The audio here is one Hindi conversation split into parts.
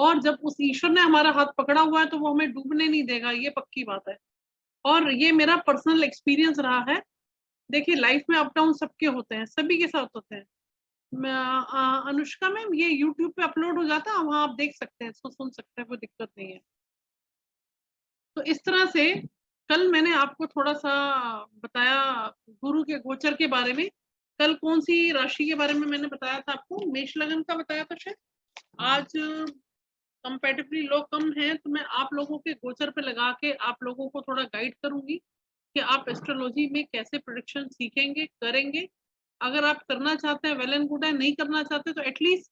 और जब उस ईश्वर ने हमारा हाथ पकड़ा हुआ है तो वो हमें डूबने नहीं देगा, ये पक्की बात है। और ये मेरा पर्सनल एक्सपीरियंस रहा है। देखिए लाइफ में अप डाउन सबके होते हैं, सभी के साथ होते हैं। अनुष्का मैम, ये यूट्यूब पे अपलोड हो जाता है, वहां आप देख सकते हैं, इसको सुन सकते हैं, कोई दिक्कत नहीं है। तो इस तरह से कल मैंने आपको थोड़ा सा बताया गुरु के गोचर के बारे में। कल कौन सी राशि के बारे में मैंने बताया था आपको? मेष लगन का बताया था शायद। आज कंपैरेटिवली लोग कम हैं, तो मैं आप लोगों के गोचर पे लगा के आप लोगों को थोड़ा गाइड करूंगी कि आप एस्ट्रोलॉजी में कैसे प्रेडिक्शन सीखेंगे, करेंगे। अगर आप करना चाहते हैं वेल एंड गुड है, नहीं करना चाहते तो एटलीस्ट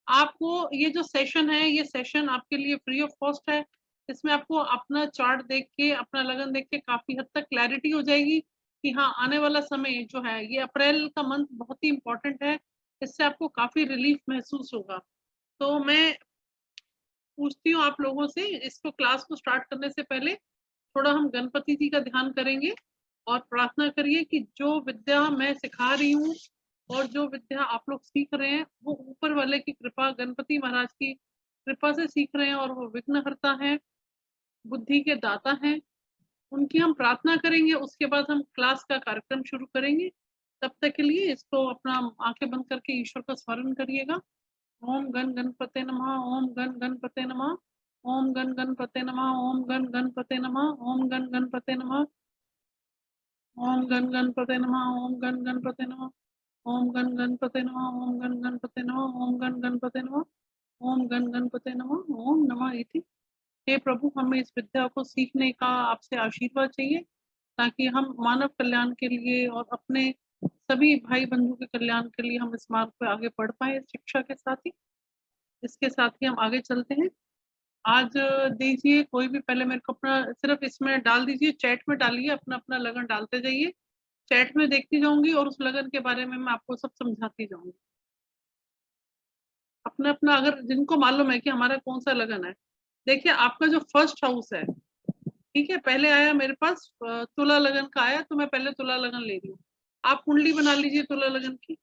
आपको ये जो सेशन है, ये सेशन आपके लिए फ्री ऑफ कॉस्ट है। इसमें आपको अपना चार्ट देख के, अपना लगन देख के काफी हद तक क्लैरिटी हो जाएगी कि हाँ, आने वाला समय जो है, ये अप्रैल का मंथ बहुत ही इंपॉर्टेंट है। इससे आपको काफी रिलीफ महसूस होगा। तो मैं पूछती हूँ आप लोगों से, इसको क्लास को स्टार्ट करने से पहले थोड़ा हम गणपति जी का ध्यान करेंगे और प्रार्थना करिए कि जो विद्या मैं सिखा रही हूँ और जो विद्या आप लोग सीख रहे हैं, वो ऊपर वाले की कृपा, गणपति महाराज की कृपा से सीख रहे हैं, और वो विघ्नहर्ता हैं, बुद्धि के दाता हैं। उनकी हम प्रार्थना करेंगे, उसके बाद हम क्लास का कार्यक्रम शुरू करेंगे। तब तक के लिए इसको अपना आंखें बंद करके ईश्वर का स्मरण करिएगा। ओम गण गणपते नमः, ओम गण गणपते नमः, ओम गण गणपते नमः, ओम गण गणपते नमः, ओम गण गणपते नमः, ओम गण गणपते नमः, ओम गण गणपते नमः, ओम गण गणपते नमः, ओम गण गणपते नमः, ओम गण गणपते नमः, ओम गण गणपते नमः, ओम नमः इति। हे प्रभु, हमें इस विद्या को सीखने का आपसे आशीर्वाद चाहिए, ताकि हम मानव कल्याण के लिए और अपने सभी भाई बंधु के कल्याण के लिए हम इस मार्ग पे आगे बढ़ पाए शिक्षा के साथ ही। इसके साथ ही हम आगे चलते हैं। आज दीजिए कोई भी, पहले मेरे को अपना सिर्फ इसमें डाल दीजिए, चैट में डालिए, अपना अपना लगन डालते जाइए। चैट में देखती जाऊंगी और उस लगन के बारे में मैं आपको सब समझाती जाऊंगी। अपना अपना, अगर जिनको मालूम है कि हमारा कौन सा लगन है। देखिए आपका जो फर्स्ट हाउस है, ठीक है, पहले आया मेरे पास तुला लगन का आया, तो मैं पहले तुला लगन ले रही हूँ। आप कुंडली बना लीजिए तुला लगन की।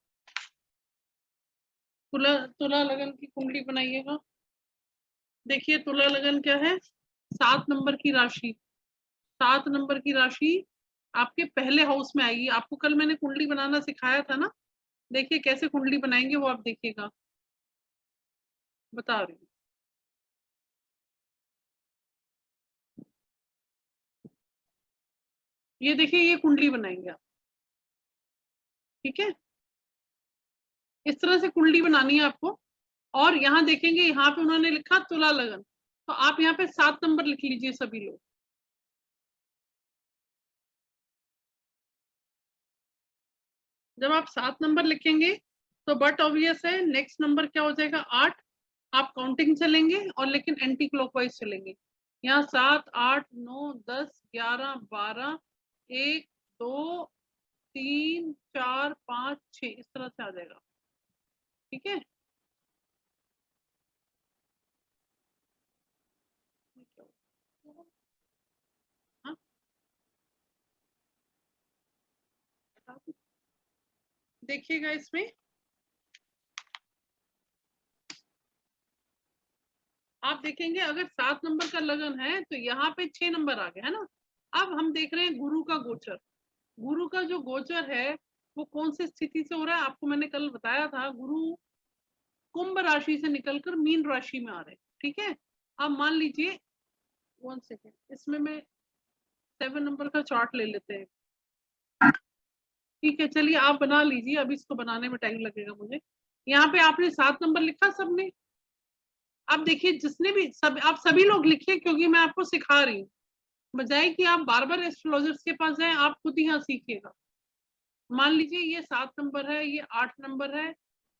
तुला तुला लगन की कुंडली बनाइएगा। देखिए तुला लगन क्या है, 7 नंबर की राशि। 7 नंबर की राशि आपके पहले हाउस में आएगी। आपको कल मैंने कुंडली बनाना सिखाया था ना, देखिए कैसे कुंडली बनाएंगे वो आप देखिएगा, बता रही हूँ। ये देखिए, ये कुंडली बनाएंगे आप, ठीक है। इस तरह से कुंडली बनानी है आपको। और यहाँ देखेंगे, यहाँ पे उन्होंने लिखा तुला लगन, तो आप यहाँ पे 7 नंबर लिख लीजिए सभी लोग। जब आप 7 नंबर लिखेंगे तो बट ऑब्वियस है, नेक्स्ट नंबर क्या हो जाएगा, 8। आप काउंटिंग चलेंगे और लेकिन एंटी क्लॉकवाइज चलेंगे। यहाँ 7, 8, 9, 10, 11, 12, 1, 2, 3, 4, 5, 6, इस तरह से आ जाएगा, ठीक है। हाँ, देखिएगा इसमें आप देखेंगे, अगर 7 नंबर का लगन है तो यहाँ पे 6 नंबर आ गया है ना। अब हम देख रहे हैं गुरु का गोचर। गुरु का जो गोचर है वो कौन सी स्थिति से हो रहा है, आपको मैंने कल बताया था। गुरु कुंभ राशि से निकलकर मीन राशि में आ रहे हैं, ठीक है। अब मान लीजिए, 1 सेकेंड, इसमें मैं 7 नंबर का चार्ट ले लेते हैं, ठीक है। चलिए आप बना लीजिए, अभी इसको बनाने में टाइम लगेगा मुझे। यहाँ पे आपने 7 नंबर लिखा सबने। अब देखिए, जिसने भी आप सभी लोग लिखिए, क्योंकि मैं आपको सिखा रही हूँ। बजाय कि आप बार बार एस्ट्रोलॉजर्स के पास जाएं, आप खुद ही यहाँ सीखिएगा। मान लीजिए ये 7 नंबर है, ये 8 नंबर है,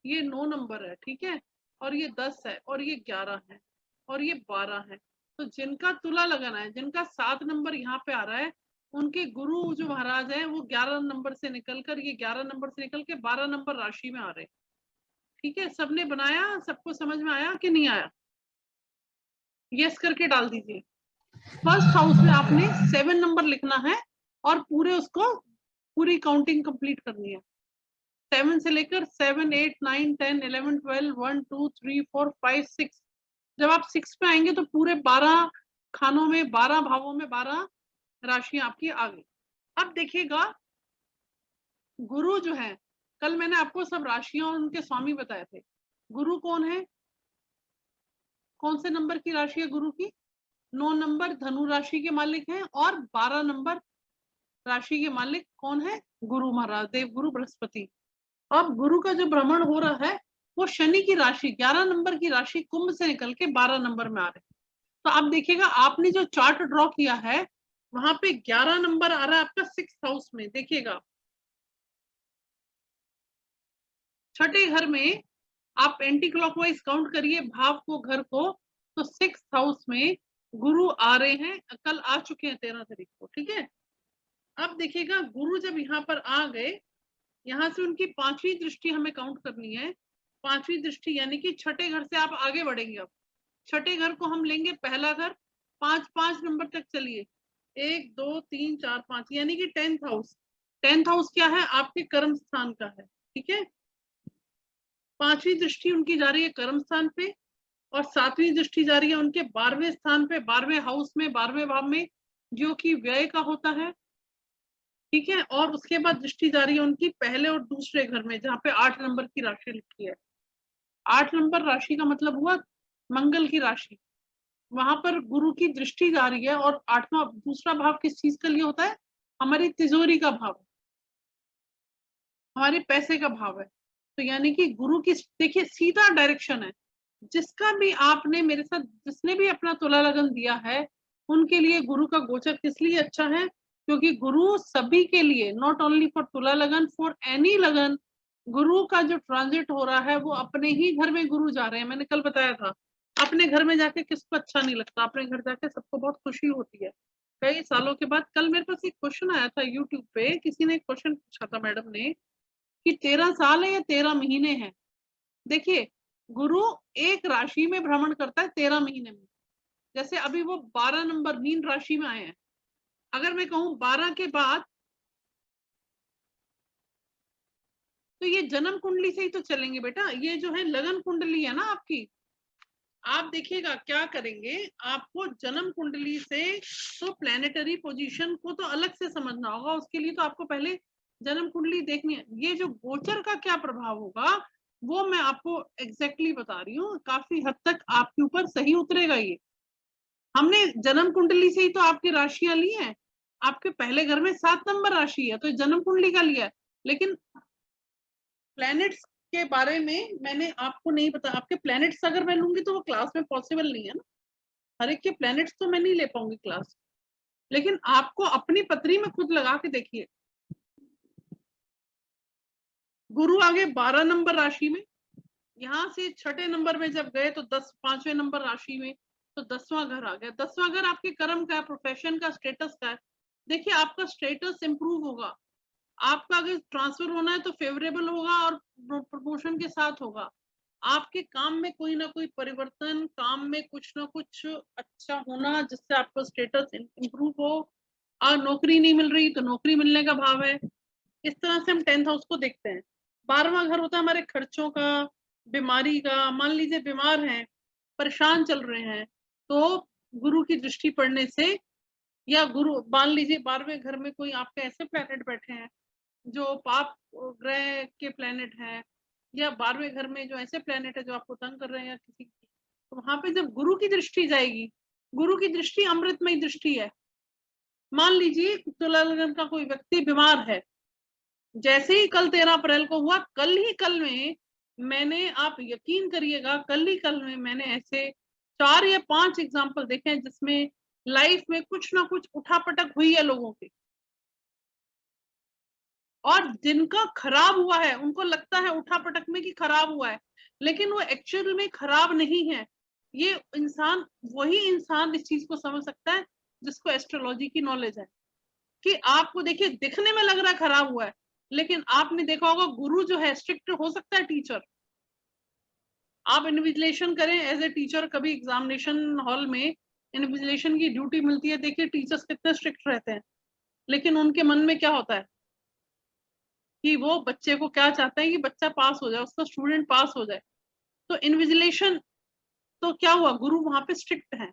ये 9 नंबर है, ठीक है, और ये 10 है, और ये 11 है, और ये 12 है। तो जिनका तुला लगाना है, जिनका 7 नंबर यहाँ पे आ रहा है, उनके गुरु जो महाराज है वो 11 नंबर से निकलकर, ये 11 नंबर से निकल के 12 नंबर राशि में आ रहे हैं, ठीक है। सबने बनाया, सबको समझ में आया कि नहीं आया? यस करके डाल दीजिए। फर्स्ट हाउस में आपने 7 नंबर लिखना है और पूरे उसको पूरी काउंटिंग कंप्लीट करनी है। 7 से लेकर 7, 8, 9, 10, 11, 12, 1, 2, 3, 4, 5, 6, जब आप 6 पे आएंगे तो पूरे 12 खानों में, 12 भावों में 12 राशियां आपकी आ गई। अब देखिएगा गुरु जो है, कल मैंने आपको सब राशियां और उनके स्वामी बताए थे। गुरु कौन है, कौन से नंबर की राशि है गुरु की? 9 नंबर धनु राशि के मालिक हैं, और 12 नंबर राशि के मालिक कौन है? गुरु महाराज, देव गुरु बृहस्पति। अब गुरु का जो भ्रमण हो रहा है वो शनि की राशि 11 नंबर की राशि कुंभ से निकल के 12 नंबर में आ रहे हैं। तो आप देखिएगा आपने जो चार्ट ड्रॉ किया है वहां पे 11 नंबर आ रहा है आपका 6th हाउस में। देखिएगा छठे घर में आप एंटी क्लॉकवाइज काउंट करिए भाव को, घर को, तो 6th हाउस में गुरु आ रहे हैं, कल आ चुके हैं 13 तारीख को, ठीक है। अब देखिएगा गुरु जब यहाँ पर आ गए, यहाँ से उनकी 5वीं दृष्टि हमें काउंट करनी है। 5वीं दृष्टि यानी कि छठे घर से आप आगे बढ़ेंगे। अब छठे घर को हम लेंगे पहला घर, 5 नंबर तक चलिए, 1 2 3 4 5, यानी कि 10th हाउस। 10th हाउस क्या है? आपके कर्म स्थान का है, ठीक है। 5वीं दृष्टि उनकी जा रही है कर्म स्थान पे, और 7वीं दृष्टि जा रही है उनके 12वें स्थान पे, 12वें हाउस में, 12वें भाव में, जो कि व्यय का होता है, ठीक है। और उसके बाद दृष्टि जा रही है उनकी पहले और दूसरे घर में, जहाँ पे 8 नंबर की राशि लिखी है। 8 नंबर राशि का मतलब हुआ मंगल की राशि, वहां पर गुरु की दृष्टि जा रही है। और 8वां दूसरा भाव किस चीज के लिए होता है? हमारी तिजोरी का भाव, हमारे पैसे का भाव है। तो यानी कि गुरु की देखिए सीधा डायरेक्शन है। जिसका भी आपने मेरे साथ, जिसने भी अपना तुला लगन दिया है, उनके लिए गुरु का गोचर किस लिए अच्छा है? क्योंकि गुरु सभी के लिए, नॉट ओनली फॉर तुला लगन, फॉर एनी लगन, गुरु का जो ट्रांजिट हो रहा है वो अपने ही घर में गुरु जा रहे हैं। मैंने कल बताया था, अपने घर में जाके किसको अच्छा नहीं लगता? अपने घर जाके सबको बहुत खुशी होती है कई सालों के बाद। कल मेरे पास एक क्वेश्चन आया था यूट्यूब पे, किसी ने एक क्वेश्चन पूछा था मैडम ने कि 13 साल है या 13 महीने हैं। देखिए गुरु एक राशि में भ्रमण करता है 13 महीने में। जैसे अभी वो 12 नंबर मीन राशि में आए हैं, अगर मैं कहूं 12 के बाद, तो ये जन्म कुंडली से ही तो चलेंगे बेटा। ये जो है लगन कुंडली है ना आपकी, आप देखिएगा क्या करेंगे, आपको जन्म कुंडली से तो प्लेनेटरी पोजीशन को तो अलग से समझना होगा। उसके लिए तो आपको पहले जन्म कुंडली देखनी है। ये जो गोचर का क्या प्रभाव होगा वो मैं आपको एग्जैक्टली बता रही हूँ, काफी हद तक आपके ऊपर सही उतरेगा ये। हमने जन्म कुंडली से ही तो आपकी राशियां ली हैं। आपके पहले घर में 7 नंबर राशि है तो जन्म कुंडली का लिया है, लेकिन प्लैनेट्स के बारे में मैंने आपको नहीं पता। आपके प्लैनेट्स अगर मैं लूंगी तो वो क्लास में पॉसिबल नहीं है ना, हर एक के प्लैनेट्स तो मैं नहीं ले पाऊंगी क्लास। लेकिन आपको अपनी पत्री में खुद लगा के देखिए, गुरु आगे 12 नंबर राशि में, यहाँ से छठे नंबर में जब गए तो 5वें नंबर राशि में, तो 10वां घर आ गया। 10वां घर आपके कर्म का है, प्रोफेशन का, स्टेटस का है। देखिए आपका स्टेटस इंप्रूव होगा, आपका अगर ट्रांसफर होना है तो फेवरेबल होगा और प्रमोशन के साथ होगा। आपके काम में कोई ना कोई परिवर्तन, काम में कुछ ना कुछ अच्छा होना जिससे आपका स्टेटस इंप्रूव हो। और नौकरी नहीं मिल रही तो नौकरी मिलने का भाव है। इस तरह से हम 10th हाउस को देखते हैं। 12वां घर होता है हमारे खर्चों का, बीमारी का। मान लीजिए बीमार हैं, परेशान चल रहे हैं, तो गुरु की दृष्टि पड़ने से, या गुरु मान लीजिए 12वें घर में कोई आपके ऐसे प्लैनेट बैठे हैं जो पाप ग्रह के प्लैनेट हैं, या 12वें घर में जो ऐसे प्लैनेट है जो आपको तंग कर रहे हैं या किसी की, तो वहां पे जब गुरु की दृष्टि जाएगी, गुरु की दृष्टि अमृतमय दृष्टि है। मान लीजिए तुला लग्न का कोई व्यक्ति बीमार है, जैसे ही कल 13 अप्रैल को हुआ, कल ही कल में मैंने, आप यकीन करिएगा, कल ही कल में मैंने ऐसे 4 या 5 एग्जाम्पल देखे हैं जिसमें लाइफ में कुछ ना कुछ उठापटक हुई है लोगों की। और जिनका खराब हुआ है उनको लगता है उठापटक में कि खराब हुआ है, लेकिन वो एक्चुअल में खराब नहीं है। ये इंसान, वही इंसान इस चीज को समझ सकता है जिसको एस्ट्रोलॉजी की नॉलेज है। कि आपको देखिए दिखने में लग रहा है खराब हुआ है, लेकिन आपने देखा होगा गुरु जो है स्ट्रिक्ट हो सकता है टीचर। आप इन्विजिलेशन करें एज ए टीचर, कभी एग्जामिनेशन हॉल में इन्विजिलेशन की ड्यूटी मिलती है, देखिए टीचर्स कितने स्ट्रिक्ट रहते हैं, लेकिन उनके मन में क्या होता है कि वो बच्चे को क्या चाहते हैं कि बच्चा पास हो जाए, उसका स्टूडेंट पास हो जाए। तो इन्विजिलेशन तो क्या हुआ, गुरु वहां पे स्ट्रिक्ट है।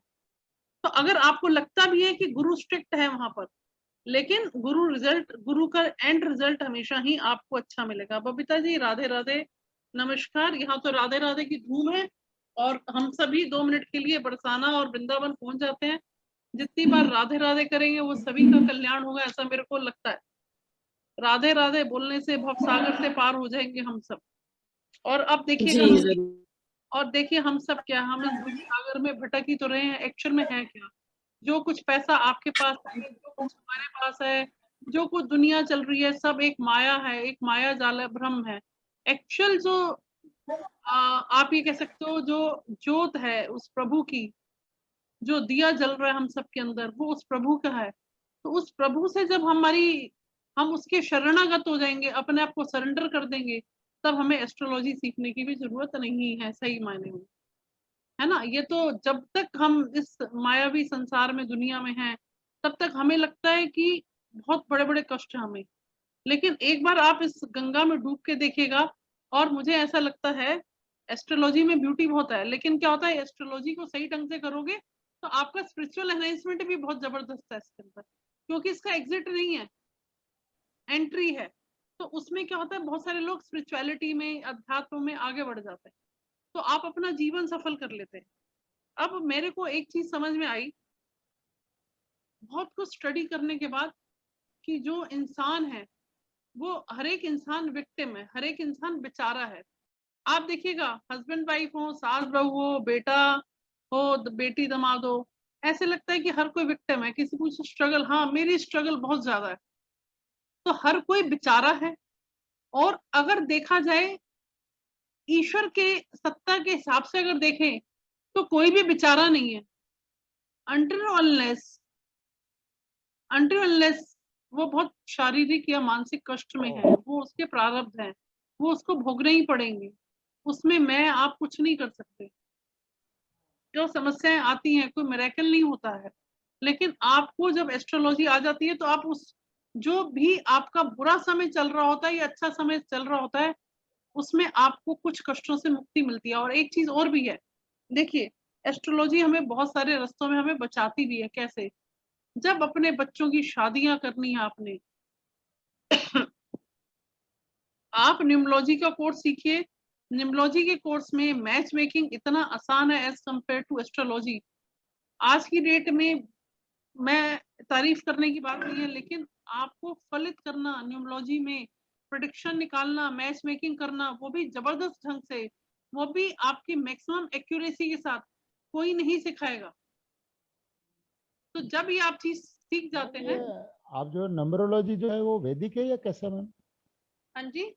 तो अगर आपको लगता भी है कि गुरु स्ट्रिक्ट है वहां पर, लेकिन गुरु का एंड रिजल्ट हमेशा ही आपको अच्छा मिलेगा। बबीता जी राधे राधे, नमस्कार। यहाँ तो राधे राधे की धूम है, और हम सभी 2 मिनट के लिए बरसाना और वृंदावन पहुंच जाते हैं। जितनी बार राधे राधे करेंगे वो सभी का कल्याण होगा, ऐसा मेरे को लगता है। राधे राधे बोलने से भवसागर से पार हो जाएंगे हम सब। और अब देखिएगा, और देखिए हम सब क्या, हम इस भवसागर में भटक ही तो रहे हैं। एक्चुअल में है क्या, जो कुछ पैसा आपके पास है, जो कुछ हमारे पास है, जो कुछ दुनिया चल रही है, सब एक माया है, एक माया जाल भ्रम है। एक्चुअल जो आप ये कह सकते हो जो ज्योत है उस प्रभु की, जो दिया जल रहा है हम सबके अंदर, वो उस प्रभु का है। तो उस प्रभु से जब हम उसके शरणागत हो जाएंगे, अपने आप को सरेंडर कर देंगे, तब हमें एस्ट्रोलॉजी सीखने की भी जरूरत नहीं है, सही मायने में, है ना। ये तो जब तक हम इस मायावी संसार में, दुनिया में हैं, तब तक हमें लगता है कि बहुत बड़े बड़े कष्ट हैं हमें। लेकिन एक बार आप इस गंगा में डूब के देखिएगा, और मुझे ऐसा लगता है एस्ट्रोलॉजी में ब्यूटी बहुत है, लेकिन क्या होता है, एस्ट्रोलॉजी को सही ढंग से करोगे तो आपका स्पिरिचुअल एनहांसमेंट भी बहुत जबरदस्त है इसके अंदर, क्योंकि इसका एग्जिट नहीं है, एंट्री है। तो उसमें क्या होता है, बहुत सारे लोग स्पिरिचुअलिटी में, अध्यात्म में आगे बढ़ जाते हैं, तो आप अपना जीवन सफल कर लेते हैं। अब मेरे को एक चीज समझ में आई बहुत कुछ स्टडी करने के बाद, कि जो इंसान है वो, हर एक इंसान विक्टिम है, हर एक इंसान बेचारा है। आप देखिएगा, हस्बैंड वाइफ हो, सास बहू हो, बेटा हो, बेटी दामाद हो, ऐसे लगता है कि हर कोई विक्टिम है, किसी कुछ स्ट्रगल, हाँ मेरी स्ट्रगल बहुत ज्यादा है। तो हर कोई बेचारा है। और अगर देखा जाए ईश्वर के सत्ता के हिसाब से अगर देखें, तो कोई भी बेचारा नहीं है, अनटिल अनलेस वो बहुत शारीरिक या मानसिक कष्ट में है, वो उसके प्रारब्ध है, वो उसको भोगने ही पड़ेंगे, उसमें मैं आप कुछ नहीं कर सकते। जो समस्याएं आती हैं, कोई मिरेकल नहीं होता है। लेकिन आपको जब एस्ट्रोलॉजी आ जाती है, तो आप उस, जो भी आपका बुरा समय चल रहा होता है या अच्छा समय चल रहा होता है, उसमें आपको कुछ कष्टों से मुक्ति मिलती है। और एक चीज और भी है, देखिए एस्ट्रोलॉजी हमें बहुत सारे रास्तों में हमें बचाती भी है। कैसे, जब अपने बच्चों की शादियां करनी है आपने, आप न्यूमरोलॉजी का कोर्स सीखिए। न्यूमरोलॉजी के कोर्स में मैच मेकिंग इतना आसान है एज कंपेयर टू एस्ट्रोलॉजी। आज की डेट में मैं तारीफ करने की बात नहीं है, लेकिन आपको फलित करना न्यूमरोलॉजी में, प्रेडिक्शन निकालना, मैच मेकिंग करना, वो भी जबरदस्त ढंग से, वो भी आपकी मैक्सिमम एक्यूरेसी के साथ, कोई नहीं सिखाएगा। तो जब ये आप चीज सीख जाते हैं। आप जो नंबरोलॉजी जो है वो वैदिक है या कैसा मैम? हाँ जी,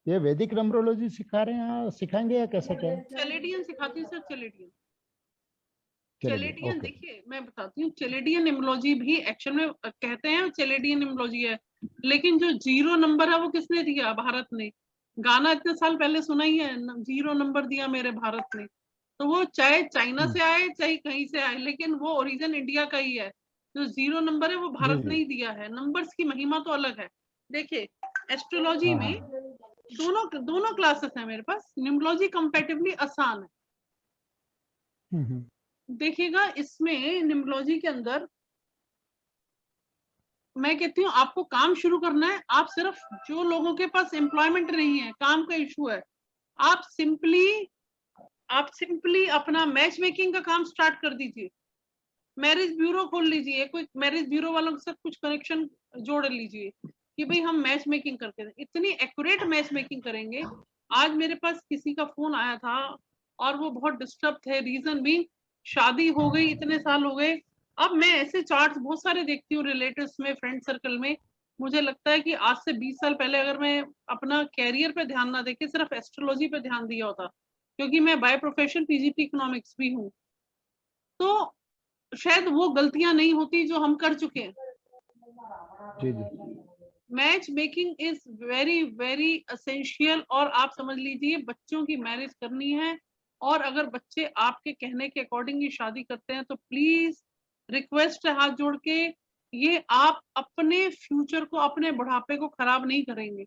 ये वैदिक नंबरोलॉजी सिखा रहे हैं, सिखाएंगे या कैसा क्या? चलेडियन सिखाती हूँ सर, चलेडियन। चलिए चलेडियन ओके। देखिए मैं बताती हूँ, चलेडियन निम्नोलॉजी भी एक्शन में कहते हैं चलेडियन निम्नोलॉजी है, लेकिन जो जीरो नंबर है वो किसने दिया, भारत ने। गाना इतने साल पहले सुना ही है, जीरो नंबर दिया मेरे भारत ने। तो वो चाहे चाइना से आए चाहे कहीं से आए, लेकिन वो ओरिजिन इंडिया का ही है। जो जीरो नंबर है वो जी भारत जी। ने ही दिया है। नंबर्स की महिमा तो अलग है। देखिए एस्ट्रोलॉजी हाँ में हाँ। दोनों दोनों क्लासेस है मेरे पास। न्यूमरोलॉजी कंपैरेटिवली आसान है। हम्म। देखिएगा इसमें न्यूमरोलॉजी के अंदर मैं कहती हूँ आपको काम शुरू करना है। आप सिर्फ, जो लोगों के पास एम्प्लॉयमेंट नहीं है, काम का इशू है, आप सिंपली अपना मैच मेकिंग का काम स्टार्ट कर दीजिए। मैरिज ब्यूरो खोल लीजिए, कोई मैरिज ब्यूरो वालों के साथ कुछ कनेक्शन जोड़ लीजिए कि भाई हम मैच मेकिंग करके दें। इतनी एक्यूरेट मैच मेकिंग करेंगे। आज मेरे पास किसी का फोन आया था और वो बहुत डिस्टर्ब थे, रीजन भी शादी हो गई, इतने साल हो गए। अब मैं ऐसे चार्ट्स बहुत सारे देखती हूँ रिलेटिव्स में, फ्रेंड सर्कल में। मुझे लगता है कि आज से 20 साल पहले अगर मैं अपना कैरियर पे ध्यान ना देके सिर्फ एस्ट्रोलॉजी पे ध्यान दिया होता, क्योंकि मैं बाय प्रोफेशन पीजीपी इकोनॉमिक्स भी हूँ, तो शायद वो गलतियां नहीं होती जो हम कर चुके हैं। जी जी। Match making is very very essential. और आप समझ लीजिए बच्चों की मैरिज करनी है, और अगर बच्चे आपके कहने के अकॉर्डिंग ही शादी करते हैं, तो प्लीज रिक्वेस्ट है हाथ जोड़ के, ये आप अपने फ्यूचर को, अपने बुढ़ापे को खराब नहीं करेंगे।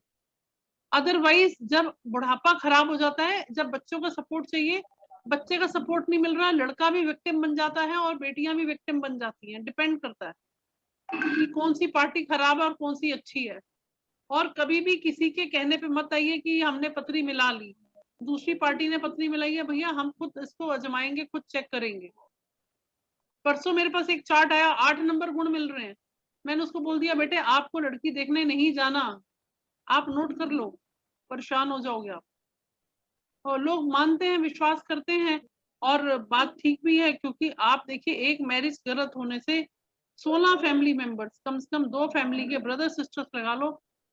अदरवाइज जब बुढ़ापा खराब हो जाता है, जब बच्चों का सपोर्ट चाहिए, बच्चे का सपोर्ट नहीं मिल रहा, लड़का भी विक्टिम बन जाता है और बेटियां भी विक्टिम बन जाती हैं। डिपेंड करता है कि कौन सी पार्टी खराब है और कौन सी अच्छी है। और कभी भी किसी के कहने पे मत आइए कि हमने पत्री मिला ली, दूसरी पार्टी ने पत्री मिलाई है, भैया हम खुद इसको आजमाएंगे, खुद चेक करेंगे। परसों मेरे पास एक चार्ट आया, 8 नंबर गुण मिल रहे हैं। मैंने उसको बोल दिया, बेटे आपको लड़की देखने नहीं जाना, आप नोट कर लो, परेशान हो जाओगे आप। और लोग मानते हैं, विश्वास करते हैं, और बात ठीक भी है, क्योंकि आप देखिए एक मैरिज गलत होने से 16 फैमिली मेंबर्स, कम से कम 2 फैमिली के ब्रदर सिस्टर्स लगा लो,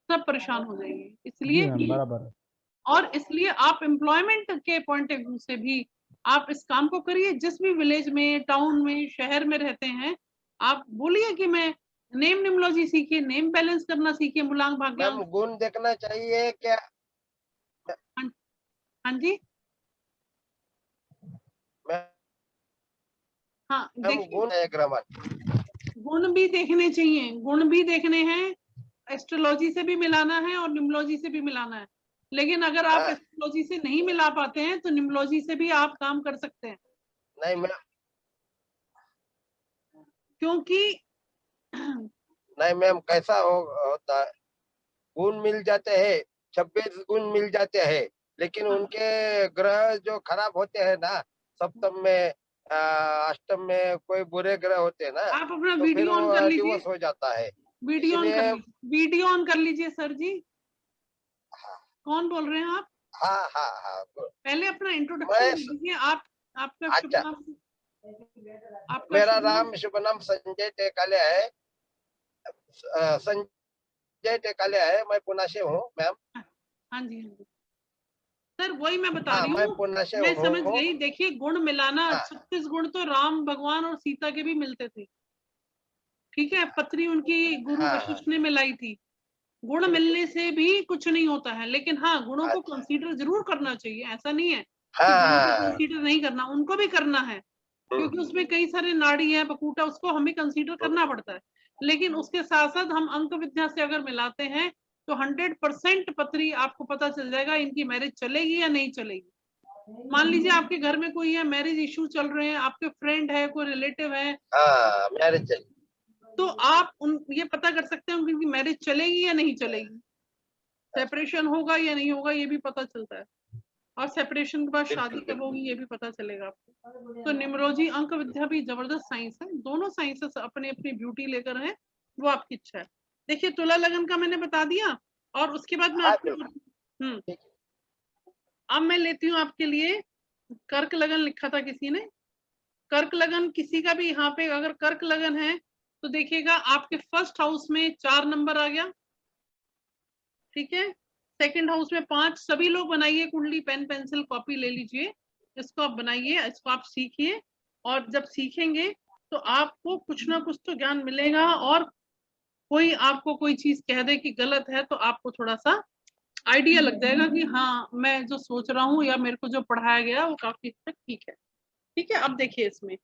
सब परेशान हो जाएंगे। जी इसलिए मैम, बराबर है। और इसलिए आप एम्प्लॉयमेंट के पॉइंट ऑफ व्यू से भी आप इस काम को करिए। जिस भी विलेज में, टाउन में, शहर में रहते हैं, आप बोलिए कि मैं नेम निमोलॉजी सीखिए, नेम बैलेंस करना सीखिए, मूलांक भाग्यांक। मैम गुण देखना चाहिए क्या? हाँ जी, मैम हाँ देखिए, गुण है ग्रामर। गुण भी देखने चाहिए, गुण भी देखने हैं, एस्ट्रोलॉजी से भी मिलाना है और निमोलॉजी से भी मिलाना है। लेकिन अगर आप हाँ। एस्ट्रोलॉजी से नहीं मिला पाते हैं तो निमोलॉजी से भी आप काम कर सकते हैं, नहीं मैम, क्योंकि नहीं मैम, कैसा होता है, गुण मिल जाते हैं, 26 गुण मिल जाते हैं, लेकिन उनके ग्रह जो खराब होते हैं ना, सप्तम में, अष्टम में कोई बुरे ग्रह होते हैं ना, आप अपना तो फिर वीडियो ऑन वो कर लीजिए, डिवोर्स हो जाता है। वीडियो ऑन कर इसलिए लीजिए, वीडियो ऑन कर लीजिए। सर जी, हाँ कौन बोल रहे हैं आप? हाँ हाँ हाँ, पहले अपना इंट्रोडक्शन मैं दे दीजिए। आप, आपका शुभ अच्छा, नाम, आपका मेरा शुभ नाम? नाम शुभ नाम संजय टेकाले है। संजय टेकाले है, मैं पुणे से हूँ मैम। हाँ जी, हाँ जी सर, वही मैं बता हाँ, रही मैं हूँ, पुणे से मैं समझ हूँ। गई। देखिए गुण मिलाना, हाँ 36 गुण तो राम भगवान और सीता के भी मिलते थे, ठीक है, पत्री उनकी गुरु हाँ हाँ, वशिष्ठ ने मिलाई थी। गुण मिलने से भी कुछ नहीं होता है, लेकिन हाँ गुणों को अच्छा, कंसीडर जरूर करना चाहिए। ऐसा नहीं है कि गुणों को हाँ कंसीडर नहीं करना, उनको भी करना है, क्योंकि उसमें कई सारे नाड़ी है, पकूटा, उसको हमें कंसीडर करना पड़ता है। लेकिन उसके साथ साथ हम अंक विद्या से अगर मिलाते हैं तो 100% पत्री आपको पता चल जाएगा इनकी मैरिज चलेगी या नहीं चलेगी। मान लीजिए आपके घर में कोई है, मैरिज इशू चल रहे हैं, आपके फ्रेंड है, कोई रिलेटिव है, हाँ, मैरिज तो आप उन ये पता कर सकते हैं उनकी मैरिज चलेगी या नहीं चलेगी, सेपरेशन होगा या नहीं होगा, ये भी पता चलता है। और सेपरेशन के बाद शादी कब होगी ये भी पता चलेगा आपको। तो न्यूमरोलॉजी, अंक विद्या भी जबरदस्त साइंस है। दोनों साइंसेस अपनी अपनी ब्यूटी लेकर हैं, वो आपकी इच्छा है। देखिए तुला लगन का मैंने बता दिया, और उसके बाद मैं हाँ आपको बिल्कुल ठीक है। अब मैं लेती हूँ आपके लिए कर्क लगन। लिखा था किसी ने कर्क लगन, किसी का भी यहाँ पे अगर कर्क लगन है तो देखिएगा आपके फर्स्ट हाउस में 4 नंबर आ गया, ठीक है। सेकंड हाउस में 5। सभी लोग बनाइए कुंडली, पेन पेंसिल कॉपी ले लीजिए, इसको आप बनाइए, इसको आप सीखिए। और जब सीखेंगे तो आपको कुछ ना कुछ तो ज्ञान मिलेगा, और कोई आपको कोई चीज कह दे कि गलत है तो आपको थोड़ा सा आइडिया लग जाएगा कि हाँ मैं जो सोच रहा हूँ या मेरे को जो पढ़ाया गया वो काफी हद तक ठीक है। ठीक है, अब देखिए इसमें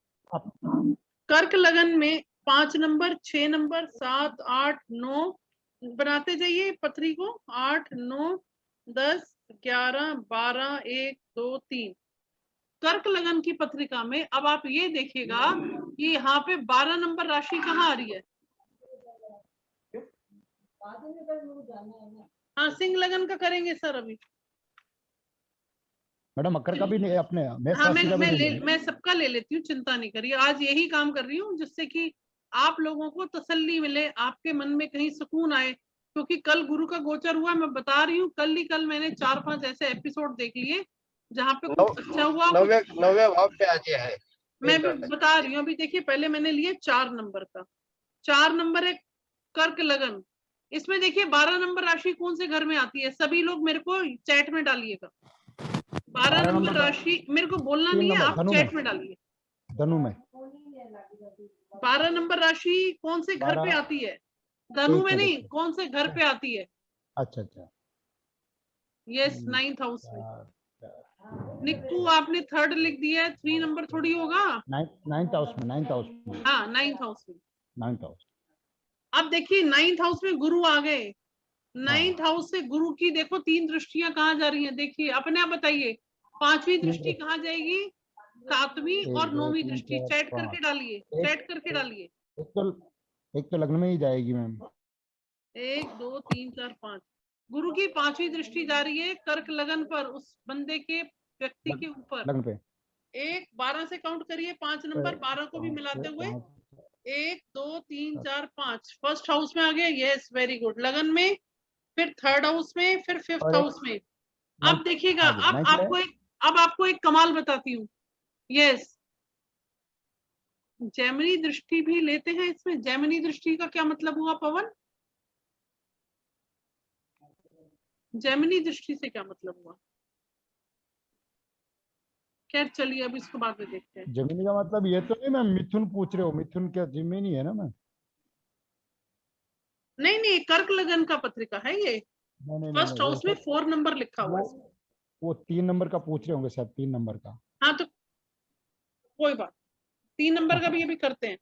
कर्क लगन में 5 नंबर, 6 नंबर, 7, 8, 9 बनाते जाइए पत्री को। 8, 9, 10, 11, 12, 1, 2, 3। कर्क लगन की पत्रिका में अब आप ये देखिएगा कि यहाँ पे 12 नंबर राशि कहाँ आ रही है। हाँ, सिंह लगन का करेंगे सर अभी। मैडम मकर का भी नहीं, अपने मेष हाँ, राशि का भी नहीं है। मैं सबका ले लेती हूँ, चिंता नहीं करिए। आज यही काम कर रही हूँ जिससे कि आप लोगों को तसल्ली मिले, आपके मन में कहीं सुकून आए, क्योंकि कल गुरु का गोचर हुआ। मैं बता रही हूँ, कल ही कल मैंने 4-5 ऐसे एपिसोड देख लिए जहाँ पे कुछ अच्छा हुआ, नवे कुछ नवे भाव पे आ गया है। मैं भी बता रही हूँ। अभी देखिए, पहले मैंने लिए 4 नंबर का। 4 नंबर है कर्क लगन। इसमें देखिए 12 नंबर राशि कौन से घर में आती है, सभी लोग मेरे को चैट में डालिएगा। 12 नंबर राशि मेरे को बोलना 3 नहीं है, नंबर आप धनु में, चैट में डालिए। धनु में 12 नंबर राशि कौन से घर पे 12। आती है? धनु एक में मिनट, नहीं, एक मिनट। कौन से घर पे आती है? अच्छा अच्छा। यस, 9th हाउस में। 4, निक्कू आपने 3rd लिख दिया है, 3 नंबर थोड़ी होगा। 9th हाउस में, 9th हाउस में, हाँ, 9th हाउस में। 9th house. अब देखिए 9th हाउस में गुरु आ गए। 9th हाँ, हाउस से गुरु की देखो 3 दृष्टियां कहाँ जा रही हैं, देखिए अपने आप बताइए। 5वीं दृष्टि कहाँ जाएगी? सातवीं 1 और 2 नौवीं 3 दृष्टि 4 चैट करके 5 डालिए, एक चैट करके डालिए। एक तो लग्न में ही जाएगी मैम। 1 2 3 4 5 गुरु की 5वीं दृष्टि जा रही है कर्क लगन पर, उस बंदे के व्यक्ति के ऊपर। लग्न पे 1 12 से काउंट करिए, 5 नंबर 12 को भी मिलाते हुए। 1 2 3 4 5 फर्स्ट हाउस में आ गया, यस वेरी गुड। लगन में, फिर थर्ड हाउस में, फिर फिफ्थ और हाउस में। अब देखिएगा, हाँ जी, अब आपको एक कमाल बताती हूँ। यस, जैमिनी दृष्टि भी लेते हैं इसमें। जैमिनी दृष्टि का क्या मतलब हुआ पवन? जैमिनी दृष्टि से क्या मतलब हुआ? खैर चलिए, अब इसको बाद में देखते हैं। जमीनी का मतलब ये तो नहीं मैम, मिथुन पूछ रहे हो? मिथुन क्या जमीनी है ना मैम? नहीं नहीं, कर्क लगन का पत्रिका है ये। नहीं, फर्स्ट वो हाउस में सब 4 नंबर लिखा हुआ है। वो 3 नंबर का पूछ रहे होंगे शायद, 3 नंबर का। हाँ तो कोई बात, 3 नंबर का भी अभी करते हैं।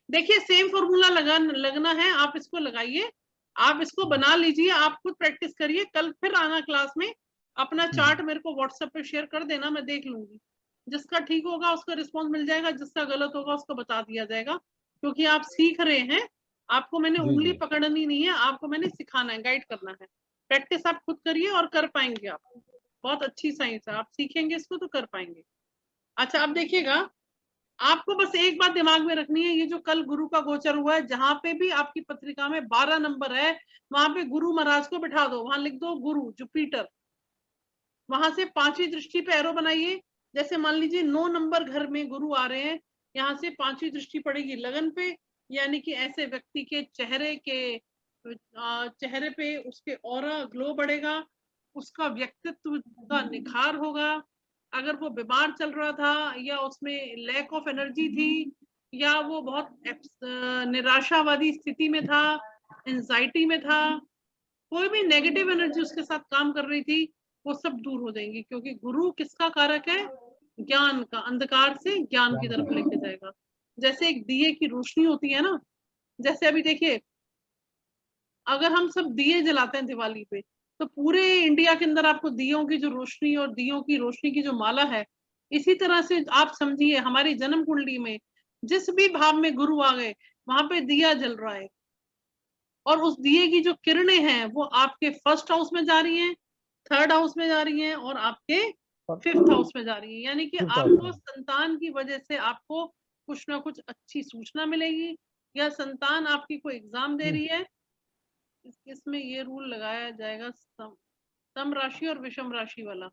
देखिए सेम फॉर्मूला लगना है, आप इसको लगाइए, आप इसको बना लीजिए, आप खुद प्रैक्टिस करिए। कल फिर आना क्लास में, अपना चार्ट मेरे को व्हाट्सएप पे शेयर कर देना, मैं देख लूंगी। जिसका ठीक होगा उसका रिस्पॉन्स मिल जाएगा, जिसका गलत होगा उसको बता दिया जाएगा। क्योंकि आप सीख रहे हैं, आपको मैंने जी उंगली जी पकड़नी नहीं है, आपको मैंने सिखाना है, गाइड करना है। प्रैक्टिस आप खुद करिए और कर पाएंगे आप। बहुत अच्छी साइंस है, आप सीखेंगे इसको तो कर पाएंगे। अच्छा अब देखिएगा, आपको बस एक बात दिमाग में रखनी है, ये जो कल गुरु का गोचर हुआ है, जहां पे भी आपकी पत्रिका में 12 नंबर है, वहां पे गुरु महाराज को बिठा दो, वहां लिख दो गुरु जुपिटर। वहां से 5वीं दृष्टि पे एरो बनाइए। जैसे मान लीजिए 9 नंबर घर में गुरु आ रहे हैं, यहाँ से 5वीं दृष्टि पड़ेगी लगन पे, यानी कि ऐसे व्यक्ति के चेहरे पे उसके ऑरा ग्लो बढ़ेगा, उसका व्यक्तित्व का निखार होगा। अगर वो बीमार चल रहा था, या उसमें लैक ऑफ एनर्जी थी, या वो बहुत निराशावादी स्थिति में था, एंजाइटी में था, कोई भी नेगेटिव एनर्जी उसके साथ काम कर रही थी, वो सब दूर हो जाएंगी। क्योंकि गुरु किसका कारक है? ज्ञान का। अंधकार से ज्ञान की तरफ लेके जाएगा। जैसे एक दिए की रोशनी होती है ना, जैसे अभी देखिए, अगर हम सब दिए जलाते हैं दिवाली पे, तो पूरे इंडिया के अंदर आपको दियों की जो रोशनी और दियों की रोशनी की जो माला है, इसी तरह से आप समझिए हमारी जन्म कुंडली में जिस भी भाव में गुरु आ गए, वहां पे दिया जल रहा है, और उस दिए की जो किरणें हैं वो आपके फर्स्ट हाउस में जा रही हैं, थर्ड हाउस में जा रही हैं, और आपके फिफ्थ हाउस में जा रही है। यानी कि आपको संतान की वजह से आपको कुछ ना कुछ अच्छी सूचना मिलेगी, या संतान आपकी कोई एग्जाम दे रही है। इसमें ये रूल लगाया जाएगा, सम राशि और विषम राशि वाला।